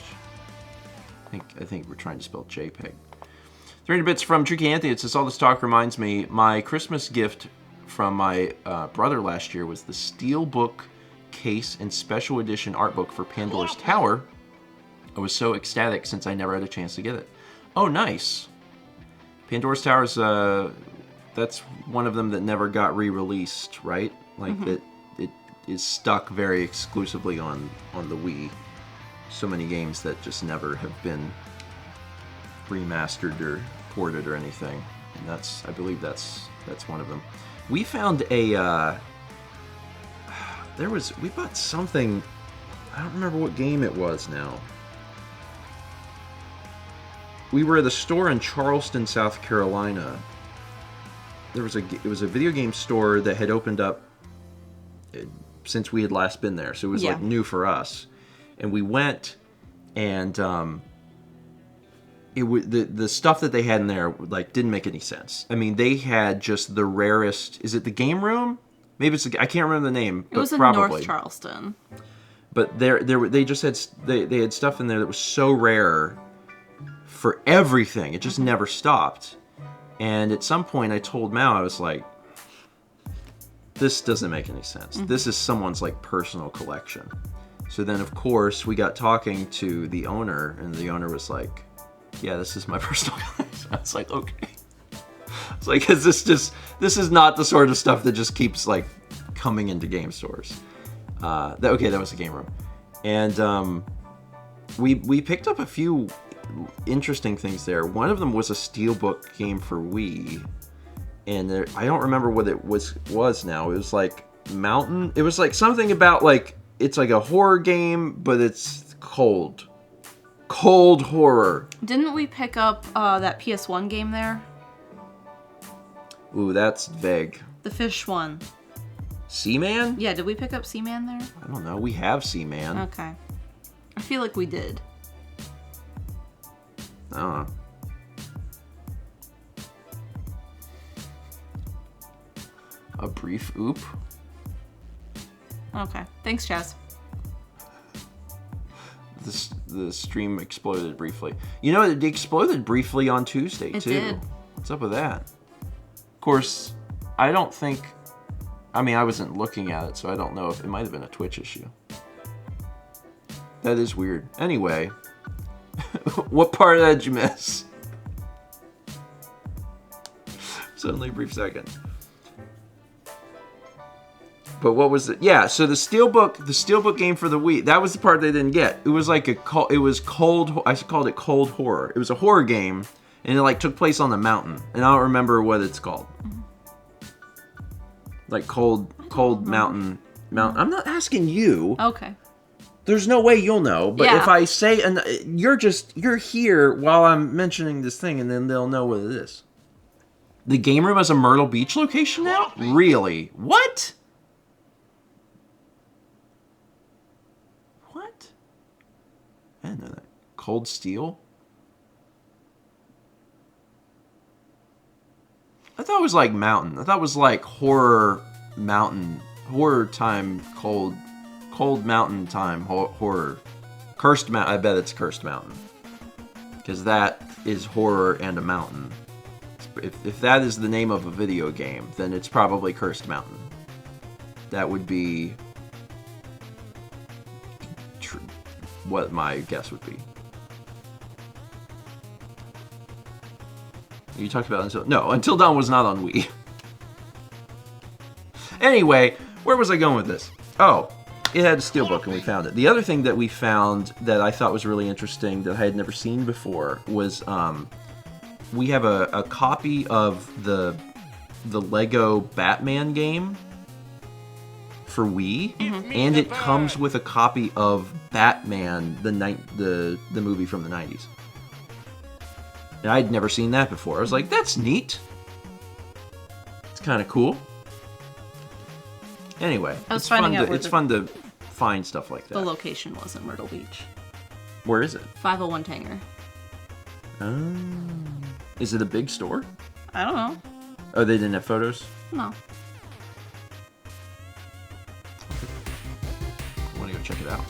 I think we're trying to spell JPEG. 300 bits from Tricky Anthony. It says, all this talk reminds me, my Christmas gift from my brother last year was the Steelbook case and special edition art book for Pandora's Tower. I was so ecstatic since I never had a chance to get it. Oh, nice. Pandora's Tower is, that's one of them that never got re-released, right? Like, that it is stuck very exclusively on the Wii. So many games that just never have been remastered or ported or anything. And I believe that's one of them. We found a, we bought something, I don't remember what game it was now. We were at a store in Charleston, South Carolina. It was a video game store that had opened up since we had last been there, so it was like new for us. And we went, and the stuff that they had in there like didn't make any sense. I mean, they had just the rarest. Is it the Game Room? Maybe it's. I can't remember the name. It was in probably North Charleston. But they just had they had stuff in there that was so rare for everything. It just never stopped. And at some point, I told Mao, I was like, "This doesn't make any sense. This is someone's like personal collection." So then, of course, we got talking to the owner, and the owner was like, "Yeah, this is my personal collection." I was like, "Okay." It's like, this is not the sort of stuff that just keeps like coming into game stores. That was the Game Room, and we picked up a few interesting things there. One of them was a Steelbook game for Wii, and I don't remember what it was now. It was like Mountain. It was like something about like it's like a horror game, but it's cold horror. Didn't we pick up that PS1 game there? Ooh, that's vague. The fish one. Seaman? Yeah, did we pick up Seaman there? I don't know. We have Seaman. Okay. I feel like we did. I don't know. A brief oop. Okay. Thanks, Chaz. The stream exploded briefly. You know, it exploded briefly on Tuesday, too. It did. What's up with that? Of course, I don't think... I mean, I wasn't looking at it, so I don't know if it might have been a Twitch issue. That is weird. Anyway, what part of that did you miss? Suddenly, a brief second. But what was it? Yeah, so the Steelbook game for the Wii, that was the part they didn't get. It was like I called it cold horror. It was a horror game, and it like took place on the mountain, and I don't remember what it's called. Like cold mountain. I'm not asking you. Okay. There's no way you'll know, but Yeah. if I say, and you're here while I'm mentioning this thing, and then they'll know what it is. The Game Room has a Myrtle Beach location now? Really? What? What? I didn't know that. Cold Steel? I thought it was like mountain. I thought it was like horror mountain. Horror time, cold mountain time, horror. Cursed Mountain. I bet it's Cursed Mountain. Because that is horror and a mountain. If that is the name of a video game, then it's probably Cursed Mountain. That would be what my guess would be. You talked about Until Dawn was not on Wii. Anyway, where was I going with this? Oh, it had a Steelbook and we found it. The other thing that we found that I thought was really interesting that I had never seen before was we have a copy of the Lego Batman game for Wii, and it comes with a copy of Batman, the movie from the 90s. And I'd never seen that before. I was like, that's neat. It's kind of cool. Anyway, it's fun to find stuff like that. The location was in Myrtle Beach. Where is it? 501 Tanger. Oh. Is it a big store? I don't know. Oh, they didn't have photos? No. I want to go check it out.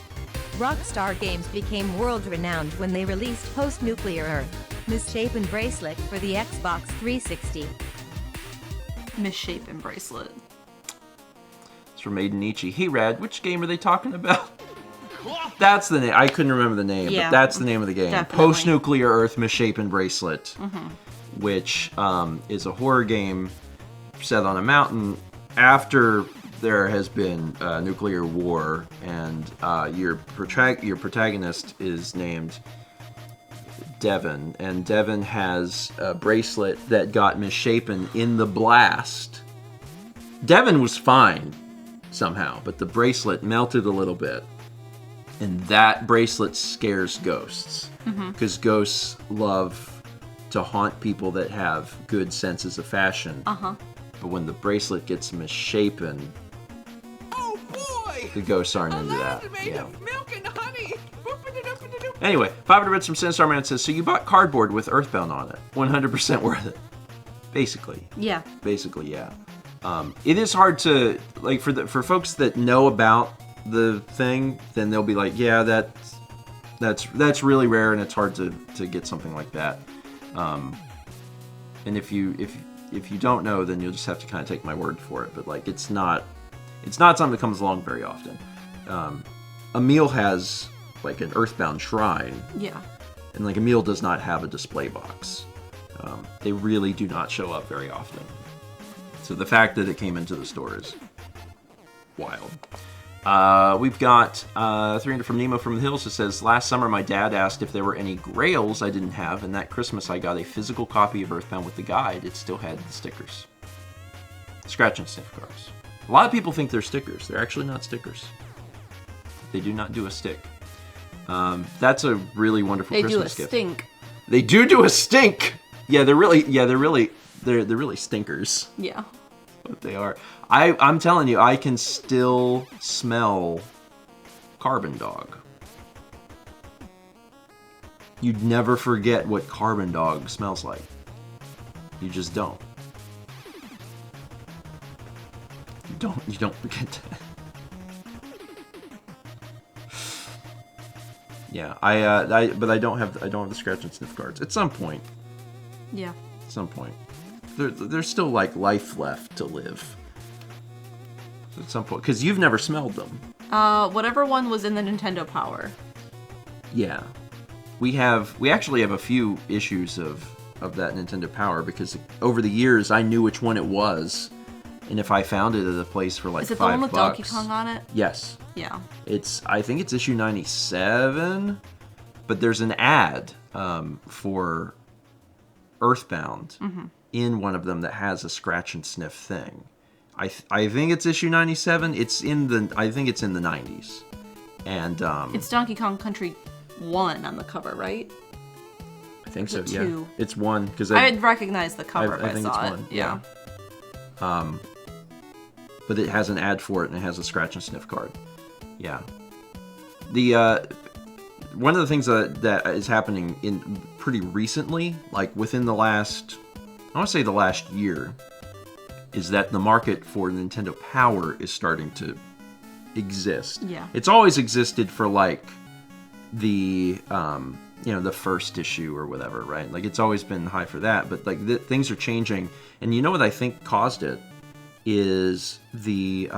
Rockstar Games became world-renowned when they released Post-Nuclear Earth, Misshapen Bracelet for the Xbox 360. Misshapen Bracelet. It's from Maiden Ichi. Hey, Rad, which game are they talking about? That's the name. I couldn't remember the name, Yeah, but that's the name of the game. definitely. Post-Nuclear Earth Misshapen Bracelet, which is a horror game set on a mountain after there has been nuclear war, and your protagonist is named Devon, and Devon has a bracelet that got misshapen in the blast. Devon was fine somehow, but the bracelet melted a little bit. And that bracelet scares ghosts. Because ghosts love to haunt people that have good senses of fashion. But when the bracelet gets misshapen, Oh boy! the ghosts aren't A into that. land made Yeah. of milk and honey. Anyway, 500 bits from Sinistar Man says, so you bought cardboard with EarthBound on it. 100% worth it. Basically. Yeah. Basically, yeah. It is hard to, like, for folks that know about the thing, then they'll be like, yeah, that's really rare, and it's hard to get something like that. And if you don't know, then you'll just have to kind of take my word for it. But like, it's not something that comes along very often. Emil has like an EarthBound shrine, Yeah. and like Emil does not have a display box. They really do not show up very often. So the fact that it came into the store is wild. We've got 300 from Nemo from the Hills that says, last summer my dad asked if there were any grails I didn't have, and that Christmas I got a physical copy of EarthBound with the guide. It still had the stickers. Scratch and sniff cards. A lot of people think they're stickers. They're actually not stickers. They do not do a stick. That's a really wonderful They do a Christmas gift. stink. They do a stink. Yeah, they're really stinkers. Yeah. What they are. I'm telling you, I can still smell Carbon Dog. You'd never forget what Carbon Dog smells like. You just don't. You don't forget that. Yeah, but I don't have the scratch and sniff cards. At some point. Yeah. At some point. There's still like life left to live. At some point, because you've never smelled them. Whatever one was in the Nintendo Power. Yeah, we actually have a few issues of that Nintendo Power, because over the years I knew which one it was, and if I found it at a place for like Is it $5, the one with Donkey Kong on it? Yes. Yeah. I think it's issue 97, but there's an ad for EarthBound in one of them that has a scratch and sniff thing. I think it's issue 97. I think it's in the 90s, and It's Donkey Kong Country 1 on the cover, right? I think so. it Yeah, 2? it's 1 because I'd recognize the cover if I I think saw it's it. 1. Yeah. But it has an ad for it, and it has a scratch and sniff card. Yeah. The one of the things that is happening in pretty recently, like within the last, I want to say the last year, is that the market for Nintendo Power is starting to exist. Yeah. It's always existed for like the the first issue or whatever, right? Like it's always been high for that, but like things are changing, and you know what I think caused it is the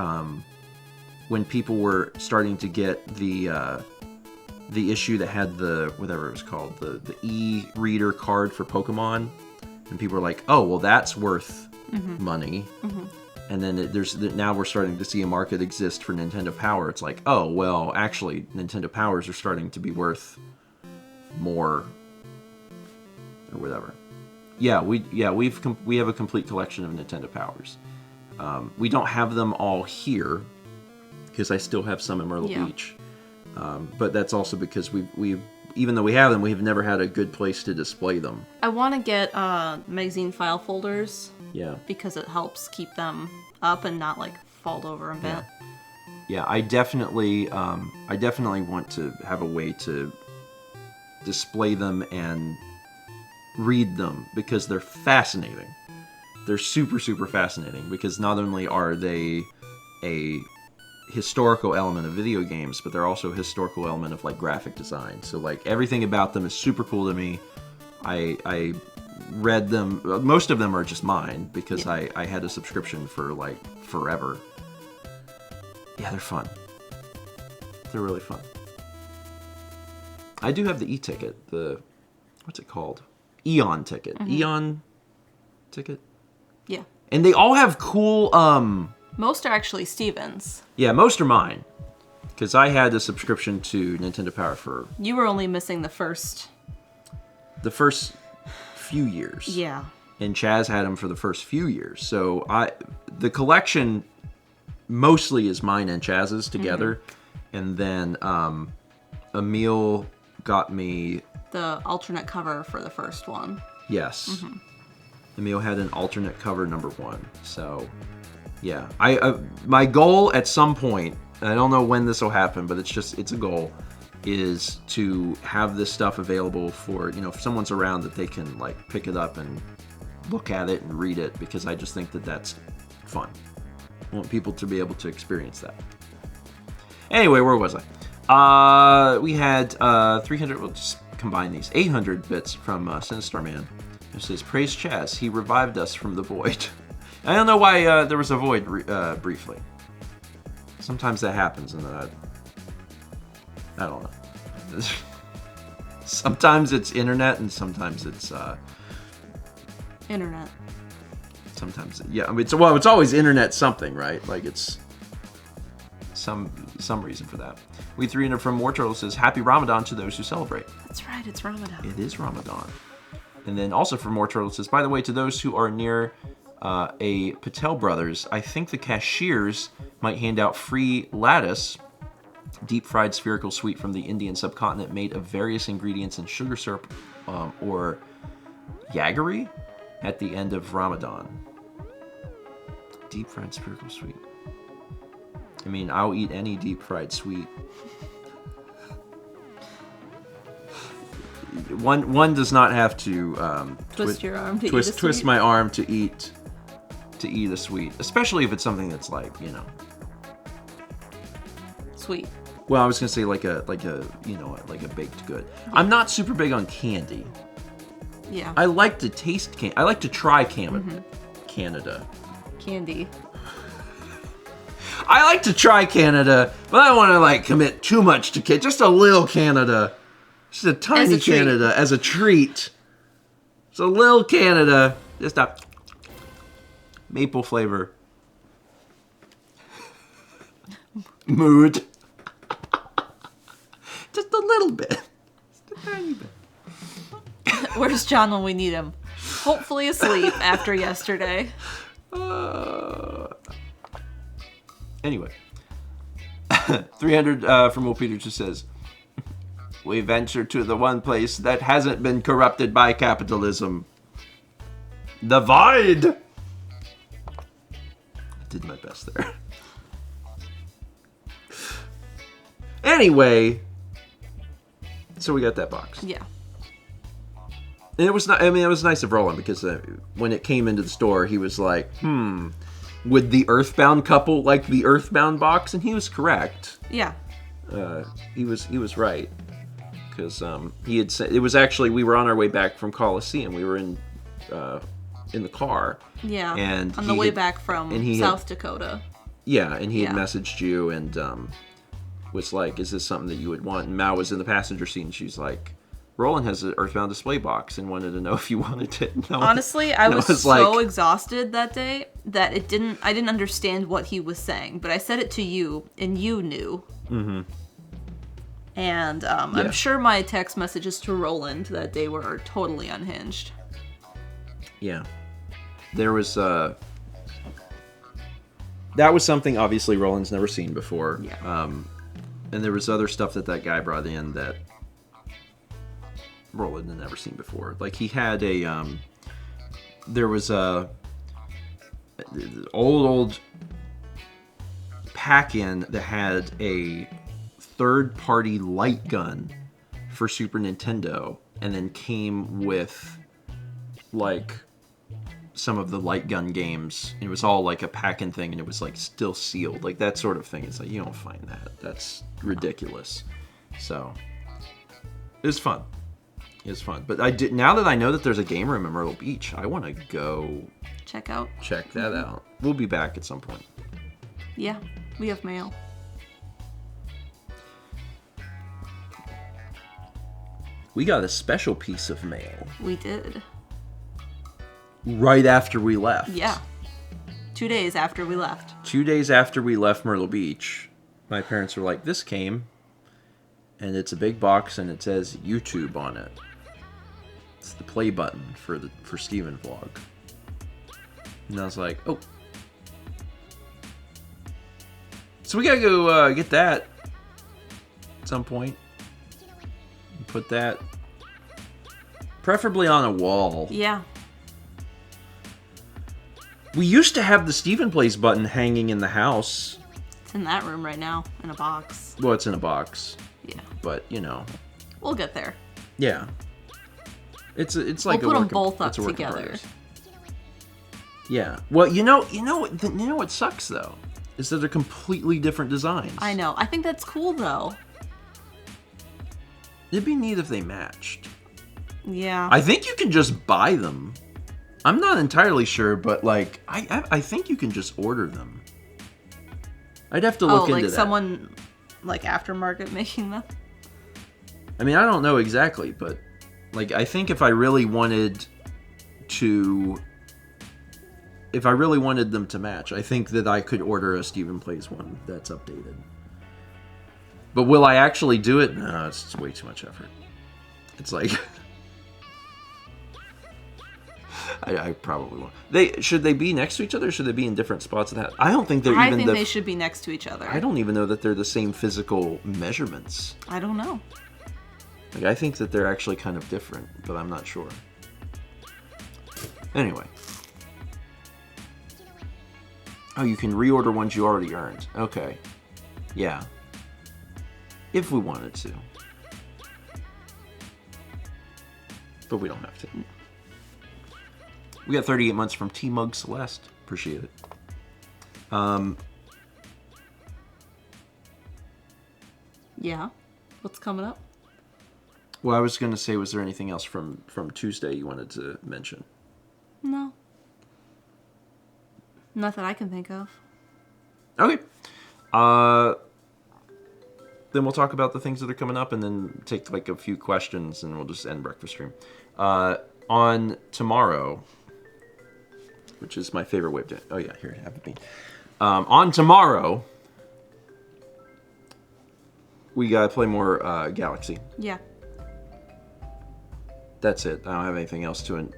when people were starting to get the issue that had the whatever it was called, the e-reader card for Pokemon, and people were like, oh well, that's worth money. And then now we're starting to see a market exist for Nintendo Power. It's like, oh well, actually Nintendo Powers are starting to be worth more or whatever. Yeah, we have a complete collection of Nintendo Powers. We don't have them all here because I still have some in Myrtle Beach. But that's also because we even though we have them, we've never had a good place to display them. I want to get magazine file folders. Yeah. Because it helps keep them up and not like fall over and bent. Yeah, I definitely want to have a way to display them and read them because they're fascinating. They're super, super fascinating because not only are they a historical element of video games, but they're also a historical element of like graphic design. So like everything about them is super cool to me. I read them. Most of them are just mine because I had a subscription for like forever. Yeah, they're fun. They're really fun. I do have the e-ticket. What's it called? Eon ticket. Eon ticket. Yeah. And they all have cool. Most are actually Steven's. Yeah, most are mine. Because I had a subscription to Nintendo Power for You were only missing the first. the first few years. Yeah. And Chaz had them for the first few years. So the collection mostly is mine and Chaz's together. And then Emil got me... The alternate cover for the first one. Yes. Emil had an alternate cover number 1. So, yeah. My goal at some point, I don't know when this will happen, but it's a goal, is to have this stuff available for, if someone's around that they can, like, pick it up and look at it and read it, because I just think that that's fun. I want people to be able to experience that. Anyway, where was I? We had 300, we'll just combine these, 800 bits from Sinistar Man. It says, praise Chaz, he revived us from the void. I don't know why there was a void briefly. Sometimes that happens, and I don't know. Sometimes it's internet, and sometimes it's... Internet. Sometimes, yeah. I mean, it's always internet something, right? Like it's some reason for that. We 300 from War Turtle says, Happy Ramadan to those who celebrate. That's right, it's Ramadan. It is Ramadan. And then also from War Turtle says, by the way, to those who are near a Patel Brothers, I think the cashiers might hand out free lattice, deep-fried spherical sweet from the Indian subcontinent made of various ingredients and sugar syrup or jaggery at the end of Ramadan. Deep-fried spherical sweet. I mean, I'll eat any deep-fried sweet. One does not have to twist your arm to eat a twist sweet. my arm to eat a sweet, especially if it's something that's like, Sweet. Well, I was gonna say like a baked good. I'm not super big on candy. Yeah. I like to taste I like to try Canada. Candy. I like to try Canada, but I don't want to like commit too much to just a little Canada. Just a tiny As a treat. Canada as a treat. Just a little Canada. Just a maple flavor. Mood. Just a little bit. Just a tiny bit. Where's John when we need him? Hopefully asleep after yesterday. Anyway. 300 from Will Peter just says, we venture to the one place that hasn't been corrupted by capitalism. The void! I did my best there. Anyway, so we got that box. Yeah. And it was not, it was nice of Roland because when it came into the store, he was like, would the EarthBound couple like the EarthBound box? And he was correct. Yeah. He was right. Because he had said, it was actually, we were on our way back from Coliseum. We were in the car. Yeah. And on the way back from and South Dakota. Yeah, and he had Yeah. messaged you and was like, is this something that you would want? And Mao was in the passenger seat and she's like, Roland has an EarthBound display box and wanted to know if you wanted it. No, Honestly, I was so like, exhausted that day that I didn't understand what he was saying, but I said it to you and you knew. Mm-hmm. And I'm sure my text messages to Roland that day were totally unhinged. Yeah. There was that was something obviously Roland's never seen before. Yeah. And there was other stuff that guy brought in that Roland had never seen before. Like he had there was a old pack-in that had a third-party light gun for Super Nintendo, and then came with like some of the light gun games. It was all like a pack-in thing, and it was like still sealed, like that sort of thing. It's like you don't find that. That's ridiculous. So it was fun. It was fun. But I did, now that I know that there's a game room in Myrtle Beach, I want to go check that out. We'll be back at some point. Yeah, we have mail. We got a special piece of mail We did. right after we left. Yeah. 2 days after we left. 2 days after we left Myrtle Beach, my parents were like, this came, and it's a big box, and it says YouTube on it. It's the play button for StephenVOD. And I was like, oh. So we gotta go get that at some point. Put that preferably on a wall. Yeah. We used to have the Stephen Plays button hanging in the house. It's in that room right now, in a box. Well, it's in a box. Yeah. But, you know. We'll get there. Yeah. It's like we'll a put them work both up it's a work in together. progress. Yeah. Well, you know what sucks though is that they're completely different designs. I know. I think that's cool though. It'd be neat if they matched. Yeah. I think you can just buy them. I'm not entirely sure, but like I think you can just order them. I'd have to look into like that. someone like aftermarket making them. I mean, I don't know exactly, but like I think if I really wanted them to match, I think that I could order a Stephen Plays one that's updated. But will I actually do it? No, it's way too much effort. It's like I probably won't. Should they be next to each other? Or should they be in different spots? I don't think they're I even. think they should be next to each other. I don't even know that they're the same physical measurements. I don't know. Like I think that they're actually kind of different, but I'm not sure. Anyway. Oh, you can reorder ones you already earned. Okay. Yeah. If we wanted to. But we don't have to. We got 38 months from T-Mug Celeste. Appreciate it. Yeah. What's coming up? Well, I was going to say, was there anything else from Tuesday you wanted to mention? No. Not that I can think of. Okay. Then we'll talk about the things that are coming up and then take like a few questions and we'll just end breakfast stream. On tomorrow, which is my favorite way of doing it. Oh yeah, here, have the bean. On tomorrow, we gotta play more Galaxy. Yeah. That's it. I don't have anything else to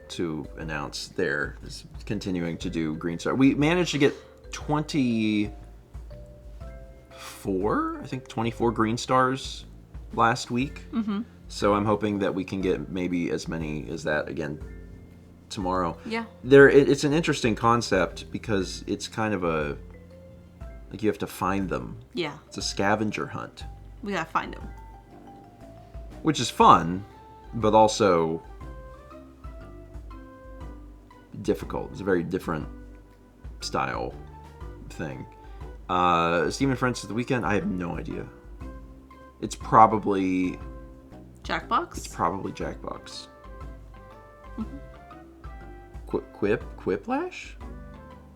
announce there. Just continuing to do Green Star. We managed to get 24 Green Stars last week. Mm-hmm. So I'm hoping that we can get maybe as many as that again tomorrow. Yeah. It's an interesting concept because it's kind of like you have to find them. Yeah. It's a scavenger hunt. We gotta find him. Which is fun, but also difficult. It's a very different style thing. Steven Friends at the Weekend, I have no idea. It's probably Jackbox? It's probably Jackbox. Mm-hmm. Quiplash?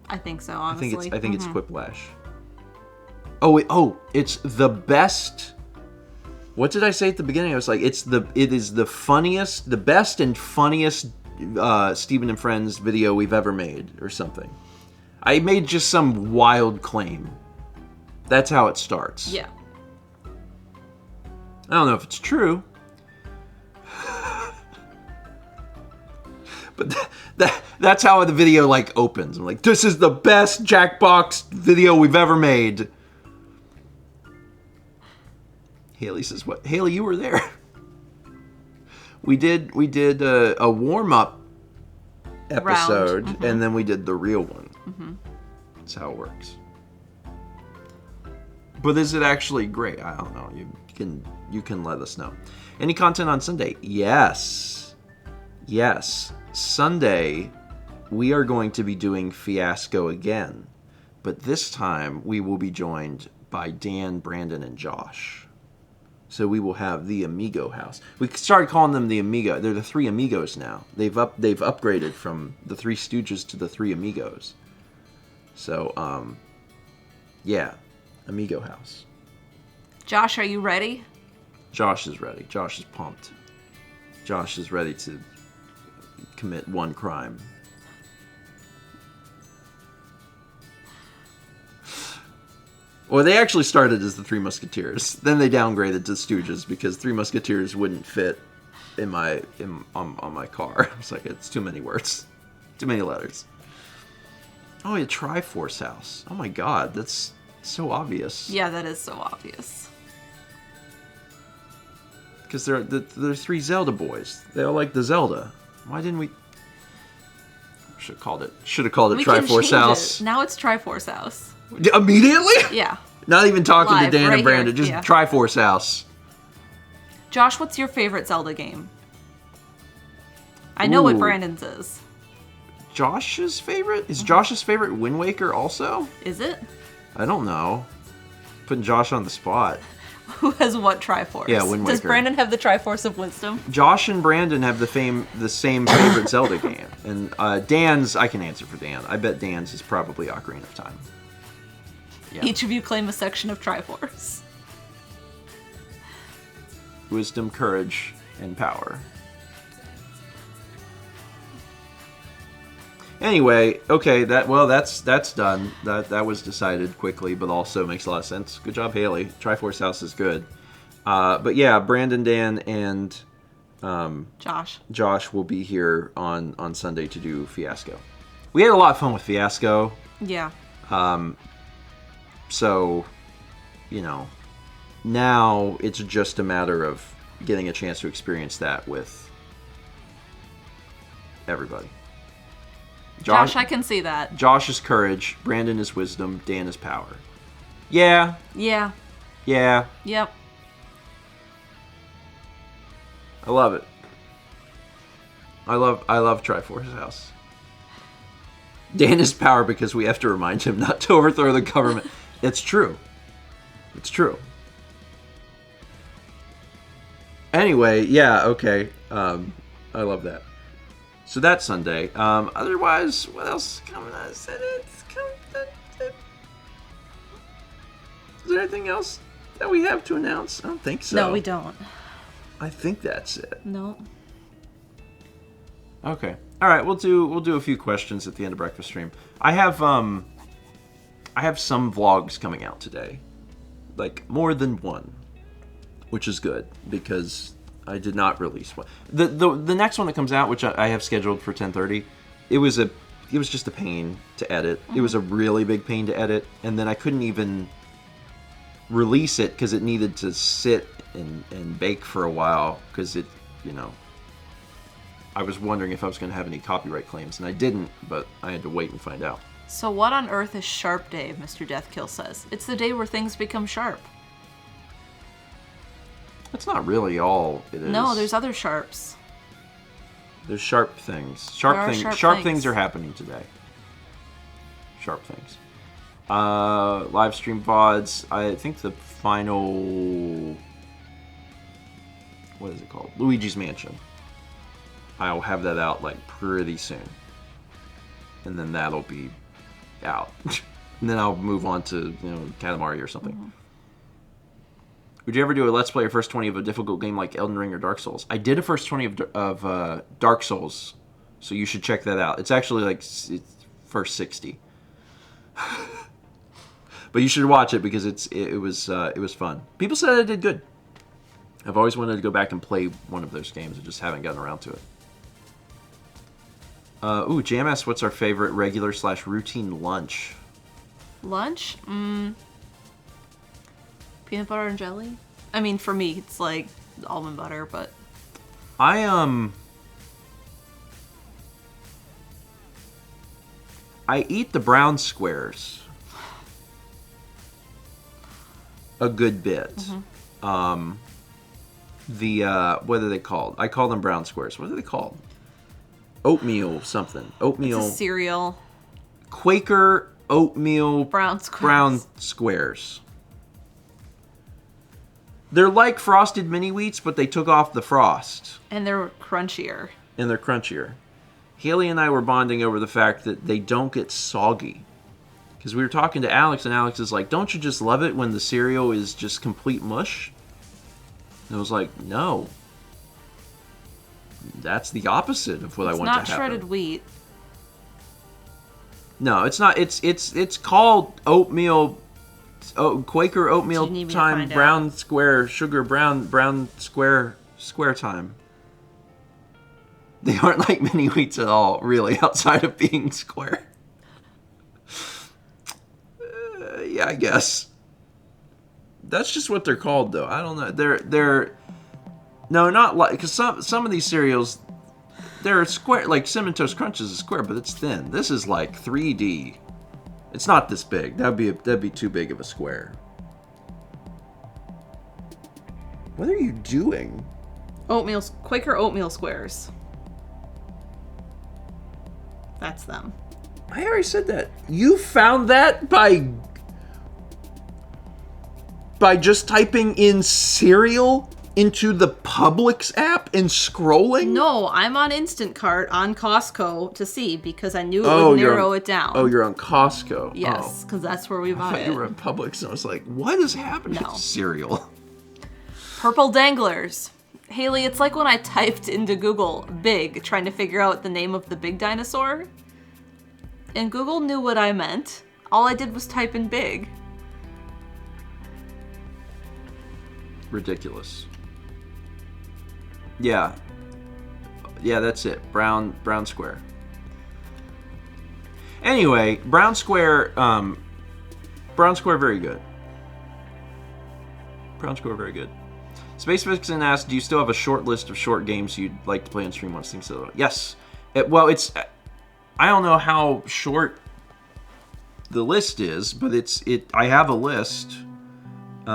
I think so, honestly. I think it's Quiplash. Oh, it's the best. What did I say at the beginning? I was like, it is the funniest, the best and funniest Steven and Friends video we've ever made, or something. I made just some wild claim. That's how it starts. Yeah. I don't know if it's true. But that's how the video like opens. I'm like, this is the best Jackbox video we've ever made. Haley says, "What? Haley, you were there." We did a warm-up episode, Mm-hmm. and then we did the real one. Mm-hmm. That's how it works. But is it actually great? I don't know. You can let us know. Any content on Sunday? Yes. Sunday, we are going to be doing Fiasco again. But this time, we will be joined by Dan, Brandon, and Josh. So we will have the Amigo house. We started calling them the Amigo. They're the Three Amigos now. They've upgraded from the Three Stooges to the Three Amigos. So, yeah, Amigo house. Josh, are you ready? Josh is ready. Josh is pumped. Josh is ready to commit one crime. Well, they actually started as the Three Musketeers. Then they downgraded to Stooges because Three Musketeers wouldn't fit on my car. I was like, it's too many words, too many letters. Oh, a Triforce house. Oh my God, that's so obvious. Yeah, that is so obvious. Because they're three Zelda boys. They all like the Zelda. Why didn't we? Should have called it Triforce house. Now it's Triforce house. Immediately? Yeah. Not even talking Live, to Dan right and Brandon, here. just Yeah. Triforce house. Josh, what's your favorite Zelda game? I know what Ooh. Brandon's is. Josh's favorite? Is Josh's favorite Wind Waker also? Is it? I don't know. Putting Josh on the spot. Who has what Triforce? Yeah, Wind Does Waker. Brandon have the Triforce of Wisdom? Josh and Brandon have the same favorite Zelda game. And Dan's, I can answer for Dan. I bet Dan's is probably Ocarina of Time. Yeah. Each of you claim a section of Triforce. Wisdom, courage, and power. Anyway, okay, that's done. That was decided quickly, but also makes a lot of sense. Good job, Haley. Triforce House is good. But yeah, Brandon, Dan, and Josh will be here on Sunday to do Fiasco. We had a lot of fun with Fiasco. Yeah. So, now it's just a matter of getting a chance to experience that with everybody. Josh, I can see that. Josh is courage, Brandon is wisdom, Dan is power. Yeah. Yeah. Yeah. Yep. I love it. I love Triforce House. Dan is power because we have to remind him not to overthrow the government. It's true. It's true. Anyway, yeah, okay. I love that. So that's Sunday. Otherwise, what else is coming out? Is there anything else that we have to announce? I don't think so. No, we don't. I think that's it. No. Okay. All right. We'll do a few questions at the end of breakfast stream. I have some vlogs coming out today, like more than one, which is good because I did not release one. The next one that comes out, which I have scheduled for 10:30, it was just a pain to edit. It was a really big pain to edit, and then I couldn't even release it because it needed to sit and bake for a while because I was wondering if I was going to have any copyright claims, and I didn't, but I had to wait and find out. So what on earth is Sharp Day, Mr. Deathkill says? It's the day where things become sharp. That's not really all it is. No, there's other sharps. There's sharp things. Sharp Sharp things. things are happening today. Sharp things. Live stream VODs. I think the final... What is it called? Luigi's Mansion. I'll have that out like pretty soon. And then that'll be out. And then I'll move on to, Katamari or something. Mm-hmm. Would you ever do a Let's Play or first 20 of a difficult game like Elden Ring or Dark Souls? I did a first 20 of Dark Souls, so you should check that out. It's actually like it's first 60. But you should watch it because it was fun. People said I did good. I've always wanted to go back and play one of those games. I just haven't gotten around to it. Jam asks, what's our favorite regular/routine lunch? Lunch? Peanut butter and jelly? I mean, for me, it's like almond butter, but... I eat the brown squares. a good bit. What are they called? I call them brown squares. What are they called? Oatmeal something. Oatmeal. It's a cereal. Quaker oatmeal Brown squares. brown squares. They're like frosted mini wheats, but they took off the frost. And they're crunchier. And they're crunchier. Haley and I were bonding over the fact that they don't get soggy. Because we were talking to Alex, and Alex is like, don't you just love it when the cereal is just complete mush? And I was like, no. That's the opposite of what I want to happen. It's not shredded wheat. No, it's not. It's called oatmeal, Quaker oatmeal time, brown square, sugar brown square time. They aren't like mini wheats at all, really, outside of being square. Yeah, I guess. That's just what they're called, though. I don't know. They're no, not like, because some of these cereals, they're square. Like Cinnamon Toast Crunch is a square, but it's thin. This is like 3D. It's not this big. That'd be too big of a square. What are you doing? Quaker oatmeal squares. That's them. I already said that. You found that by just typing in cereal into the Publix app and scrolling? No, I'm on Instacart on Costco to see because I knew it would narrow it down. Oh, you're on Costco. Yes, because that's where we bought I thought it. you were on Publix, and I was like, what is happening No. to cereal? Purple danglers. Haley, it's like when I typed into Google big, trying to figure out the name of the big dinosaur. And Google knew what I meant. All I did was type in big. Ridiculous. Yeah. Yeah, that's it. Brown square. Anyway, brown square, very good. Brown square, very good. Space Vixen asks, do you still have a short list of short games you'd like to play on stream once things settle? Yes. I don't know how short the list is, but I have a list. It's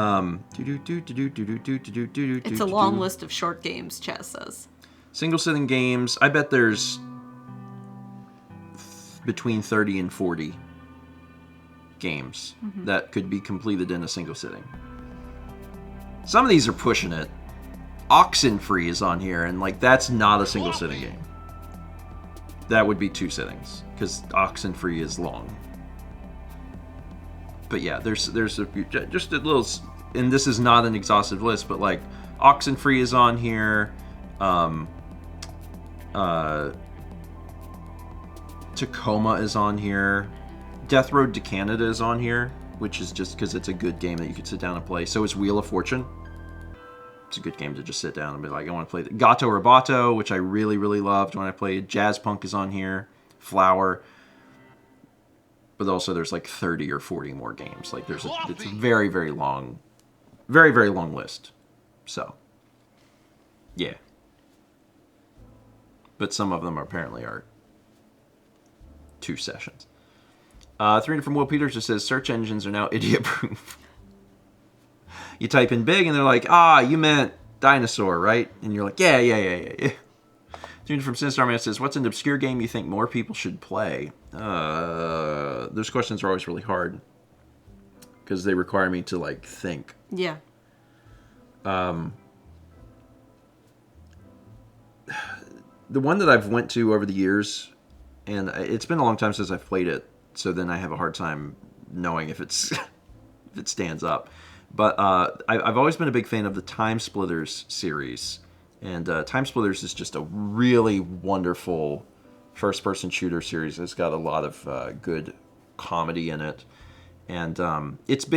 a long list of short games, Chaz says. Single sitting games, I bet there's between 30 and 40 games that could be completed in a single sitting. Some of these are pushing it. Oxenfree is on here, and like that's not a single sitting game. That would be 2 sittings, because Oxenfree is long. But yeah, there's a few, just a little, and this is not an exhaustive list, but like Oxenfree is on here. Tacoma is on here. Death Road to Canada is on here, which is just because it's a good game that you could sit down and play. So is Wheel of Fortune. It's a good game to just sit down and be like, I want to play Gato Roboto, which I really, really loved when I played. Jazz Punk is on here. Flower. But also there's like 30 or 40 more games. Like it's a very, very long list. So, yeah. But some of them apparently are 2 sessions. 300 from Will Peters just says, search engines are now idiot-proof. You type in big and they're like, you meant dinosaur, right? And you're like, yeah. 300 from Sinister Man says, what's an obscure game you think more people should play? Those questions are always really hard because they require me to like think. Yeah. The one that I've went to over the years, and it's been a long time since I've played it, so then I have a hard time knowing if it's if it stands up. But I've always been a big fan of the Time Splitters series, and Time Splitters is just a really wonderful first-person shooter series. It's got a lot of good comedy in it, and it's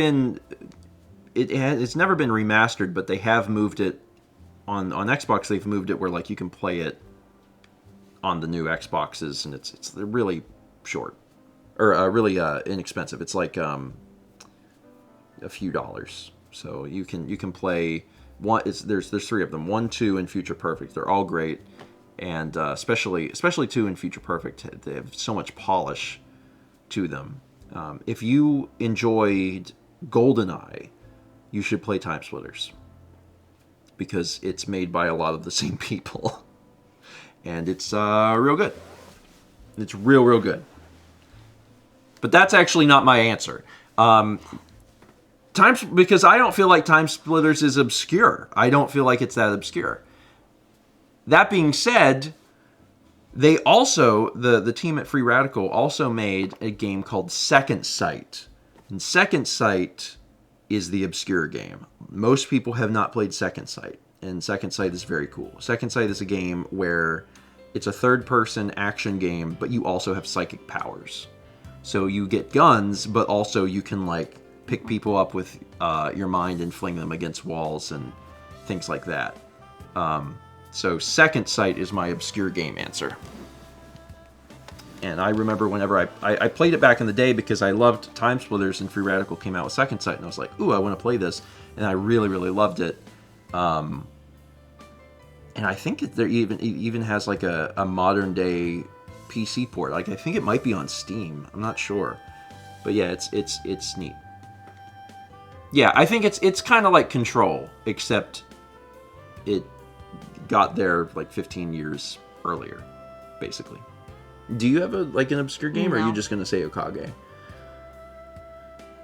never been remastered, but they have moved it on Xbox. They've moved it where like you can play it on the new Xboxes, and they're really short or really inexpensive. It's like a few dollars, so you can play one. There's 3 of them, 1, 2, and Future Perfect. They're all great, and especially 2 and Future Perfect. They have so much polish to them. If you enjoyed GoldenEye, you should play Time Splitters. Because it's made by a lot of the same people. And it's real good. It's real good. But that's actually not my answer. Because I don't feel like Time Splitters is obscure. I don't feel like it's that obscure. That being said, they also, the team at Free Radical also made a game called Second Sight. And Second Sight is the obscure game. Most people have not played Second Sight. And Second Sight is very cool. Second Sight is a game where it's a third-person action game, but you also have psychic powers. So you get guns, but also you can, like, pick people up with your mind and fling them against walls and things like that. So Second Sight is my obscure game answer. And I remember whenever I played it back in the day because I loved Time Splitters, and Free Radical came out with Second Sight, and I was like, ooh, I want to play this. And I really loved it. And I think there even has like a modern day PC port. Like I think it might be on Steam. I'm not sure, but yeah, it's neat. Yeah, I think it's kind of like Control, except it got there like 15 years earlier, basically. Do you have an obscure game, or are you just gonna say Okage?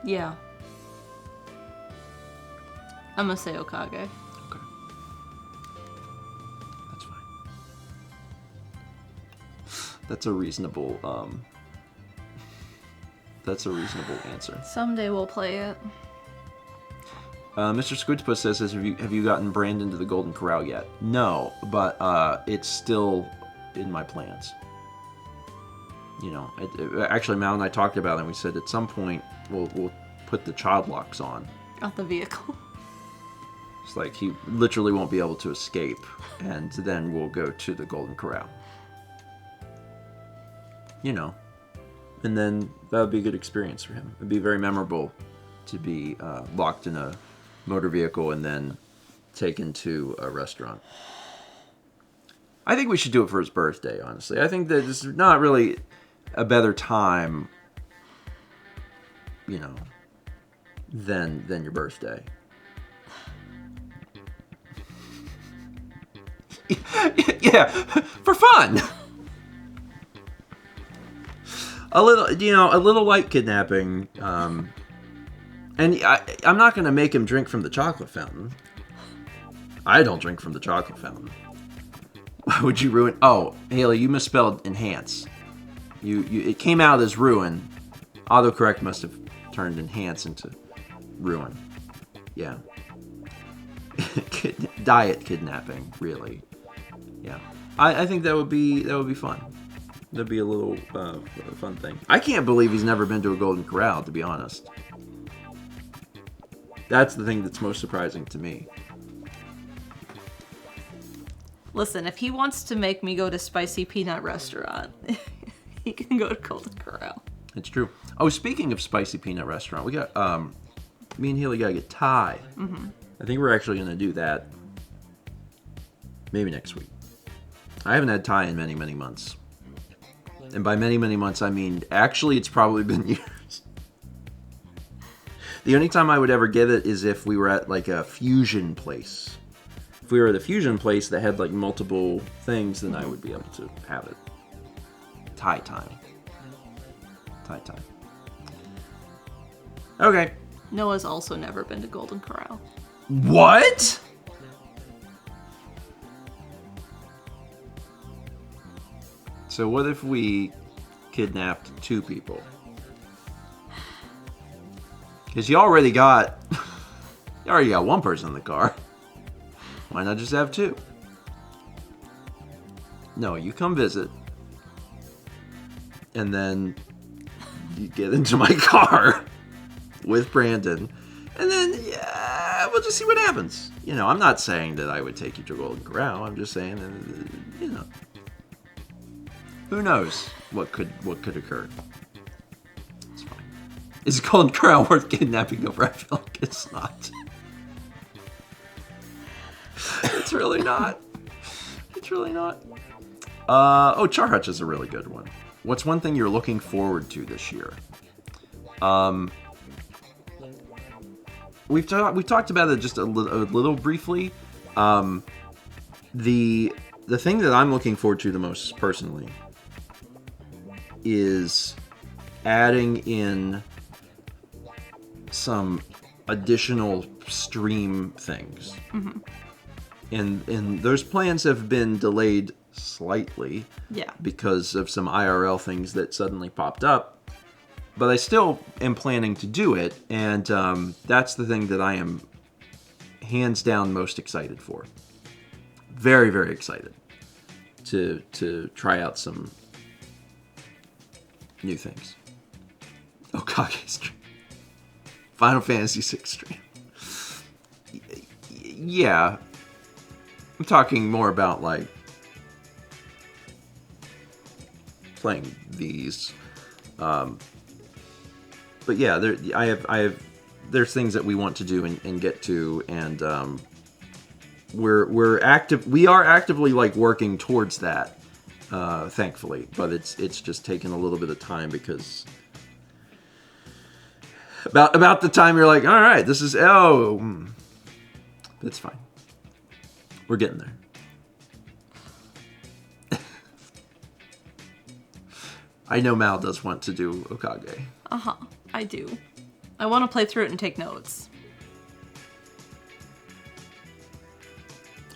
Yeah. I'm gonna say Okage. Okay. That's fine. That's a reasonable answer. Someday we'll play it. Mr. Squidpuss says, have you gotten Brandon to the Golden Corral yet? No, but it's still in my plans. You know, actually, Mal and I talked about it, and we said at some point we'll put the child locks on. Got the vehicle. It's like he literally won't be able to escape, and then we'll go to the Golden Corral. You know, and then that would be a good experience for him. It'd be very memorable to be locked in a motor vehicle and then taken to a restaurant. I think we should do it for his birthday, honestly. I think that there's not really a better time, you know, than your birthday. Yeah, for fun. A little light kidnapping. And I'm not going to make him drink from the chocolate fountain. I don't drink from the chocolate fountain. Why would you ruin? Oh, Haley, you misspelled enhance. It came out as ruin. Autocorrect must have turned enhance into ruin. Yeah. Diet kidnapping, really. Yeah. I think that would be fun. That'd be a little fun thing. I can't believe he's never been to a Golden Corral, to be honest. That's the thing that's most surprising to me. Listen, if he wants to make me go to Spicy Peanut Restaurant, he can go to Golden Corral. It's true. Oh, speaking of Spicy Peanut Restaurant, we got me and Haley gotta get Thai. Mm-hmm. I think we're actually gonna do that maybe next week. I haven't had Thai in many months, and by many months I mean actually it's probably been years. The only time I would ever get it is if we were at like a fusion place. If we were at a fusion place that had like multiple things, then I would be able to have it. Thai time. Okay. Noah's also never been to Golden Corral. What? So what if we kidnapped 2 people? Because you already got one person in the car. Why not just have 2? No, you come visit. And then you get into my car with Brandon. And then, yeah, we'll just see what happens. You know, I'm not saying that I would take you to Golden Corral. I'm just saying that, you know. Who knows what could occur. It's fine. Is Golden Corral worth kidnapping over? I feel like it's not. It's really not. It's really not. Char Hutch is a really good one. What's one thing you're looking forward to this year? we talked about it just a little briefly. The thing that I'm looking forward to the most personally is adding in some additional stream things. Mm-hmm. And those plans have been delayed slightly. Yeah. Because of some IRL things that suddenly popped up. But I still am planning to do it, and that's the thing that I am hands down most excited for. Very, very excited to try out some new things. Okage stream. Final Fantasy VI stream. Yeah. I'm talking more about, like, playing these. But yeah, there's things that we want to do and get to, and we are actively like working towards that, thankfully. But it's just taken a little bit of time because about the time you're like, all right, this is it's fine. We're getting there. I know Mal does want to do Okage. Uh-huh, I do. I want to play through it and take notes.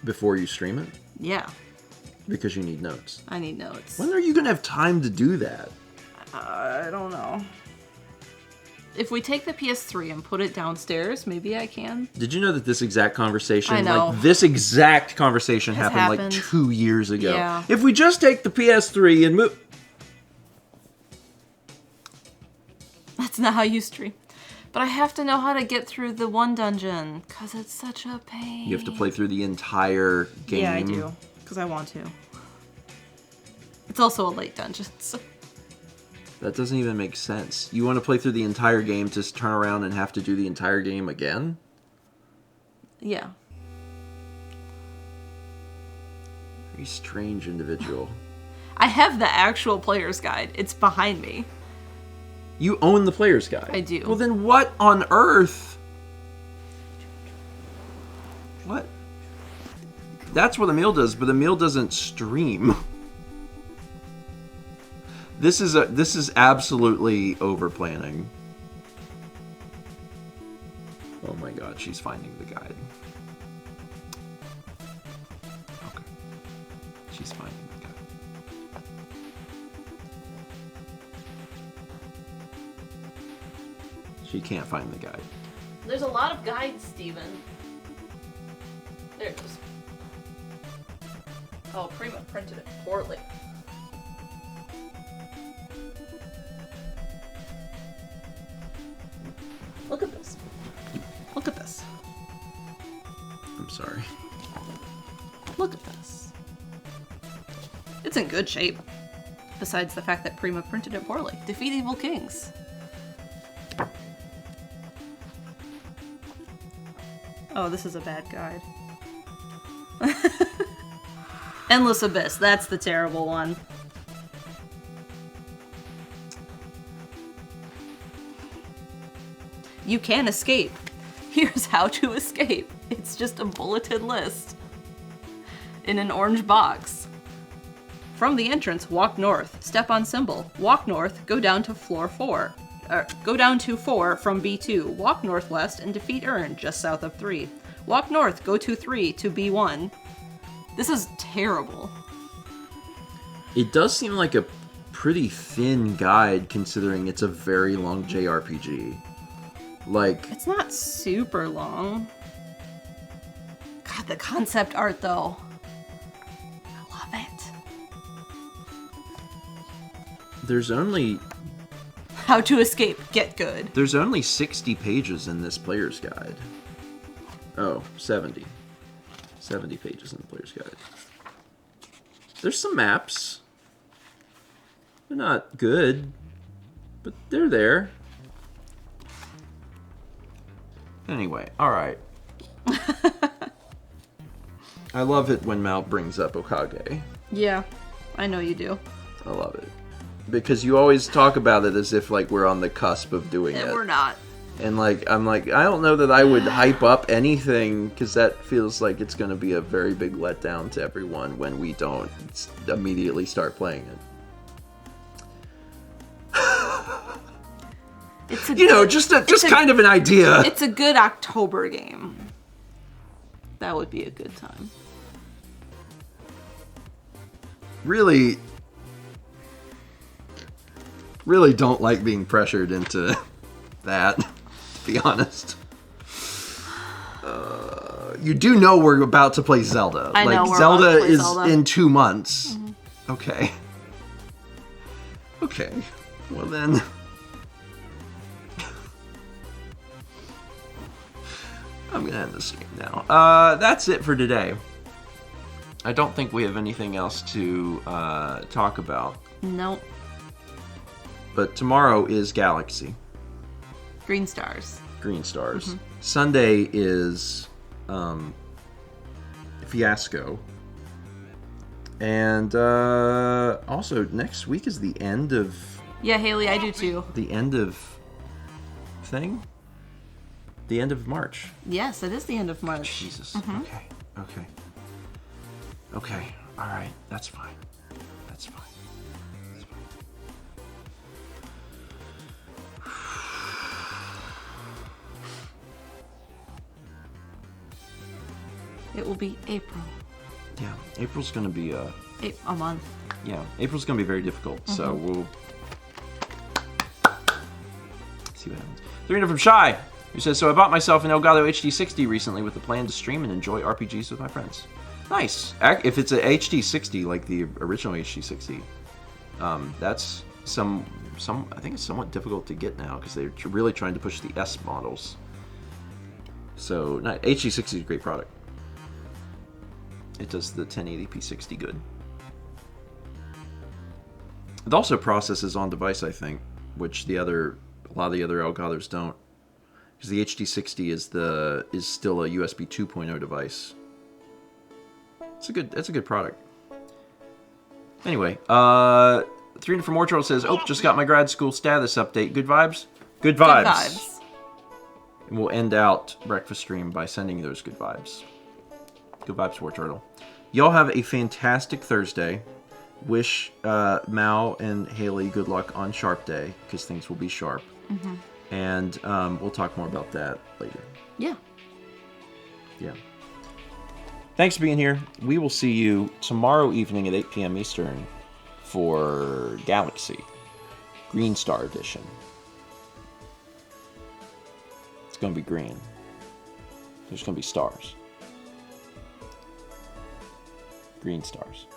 Before you stream it? Yeah, Because you need notes. I need notes. When are you going to have time to do that? I don't know. If we take the PS3 and put it downstairs, maybe I can. Did you know that this exact conversation, I know. like this exact conversation Has happened like happened. 2 years ago? Yeah. If we just take the PS3 and move... That's not how you stream. But I have to know how to get through the one dungeon, because it's such a pain. You have to play through the entire game. Yeah, I do. Because I want to. It's also a late dungeon, so... That doesn't even make sense. You want to play through the entire game to turn around and have to do the entire game again? Yeah. Very strange individual. I have the actual player's guide. It's behind me. You own the player's guide. I do. Well, then what on earth? What? That's what Emil does, but Emil doesn't stream. This is absolutely over planning. Oh my god, she's finding the guide. Okay. She's finding the guide. She can't find the guide. There's a lot of guides, Steven. There it is. Oh, Prima printed it poorly. Look at this. Look at this. I'm sorry. Look at this. It's in good shape. Besides the fact that Prima printed it poorly. Defeat evil kings. Oh, this is a bad guide. Endless Abyss. That's the terrible one. You can escape. Here's how to escape. It's just a bulleted list in an orange box. From the entrance, walk north, step on symbol. Walk north, go down to floor 4. Go down to 4 from B2. Walk northwest and defeat Urn just south of 3. Walk north, go to 3 to B1. This is terrible. It does seem like a pretty thin guide considering it's a very long JRPG. Like, It's not super long. God, the concept art though. I love it. there's only How to escape, get good. There's only 60 pages in this player's guide. Oh, 70. 70 pages in the player's guide. There's some maps. They're not good, but they're there. Anyway, alright. I love it when Mal brings up Okage. Yeah, I know you do. I love it. Because you always talk about it as if like we're on the cusp of doing it. And we're not. And like, I'm like, I don't know that I would hype up anything because that feels like it's going to be a very big letdown to everyone when we don't immediately start playing it. It's a just kind of an idea. It's a good October game. That would be a good time. Really don't like being pressured into that, to be honest. You do know we're about to play Zelda. I know, we're Zelda about to play is Zelda. in 2 months. Mm-hmm. Okay. Okay. Well then. I'm gonna end the stream now. That's it for today. I don't think we have anything else to talk about. Nope. But tomorrow is Galaxy. Green stars. Green stars. Sunday is Fiasco. And also next week is the end of... Yeah, Haley, I do too. The end of... thing? The end of March. Yes, it is the end of March. Jesus. Okay. All right. That's fine. That's fine. It will be April. Yeah. April's going to be A month. Yeah. April's going to be very difficult. So we'll see what happens. 300 from Shy, who says, so I bought myself an Elgato HD60 recently with the plan to stream and enjoy RPGs with my friends. Nice. If it's a HD60, like the original HD60, that's I think it's somewhat difficult to get now because they're really trying to push the S models. So, HD60 is a great product. It does the 1080p 60 good. It also processes on device, I think, which a lot of the other Elgatos don't. Because the HD60 is still a USB 2.0 device. That's a good product. Anyway, 300 from Orchard says, "Oh, just got my grad school status update. Good vibes? Good vibes." Good vibes. And we'll end out breakfast stream by sending those good vibes. Good vibes, War Turtle. Y'all have a fantastic Thursday. Wish Mao and Haley good luck on Sharp Day, because things will be sharp. And we'll talk more about that later. Yeah. Yeah. Thanks for being here. We will see you tomorrow evening at 8 p.m. Eastern for Galaxy Green Star Edition. It's going to be green. There's going to be stars. Green stars.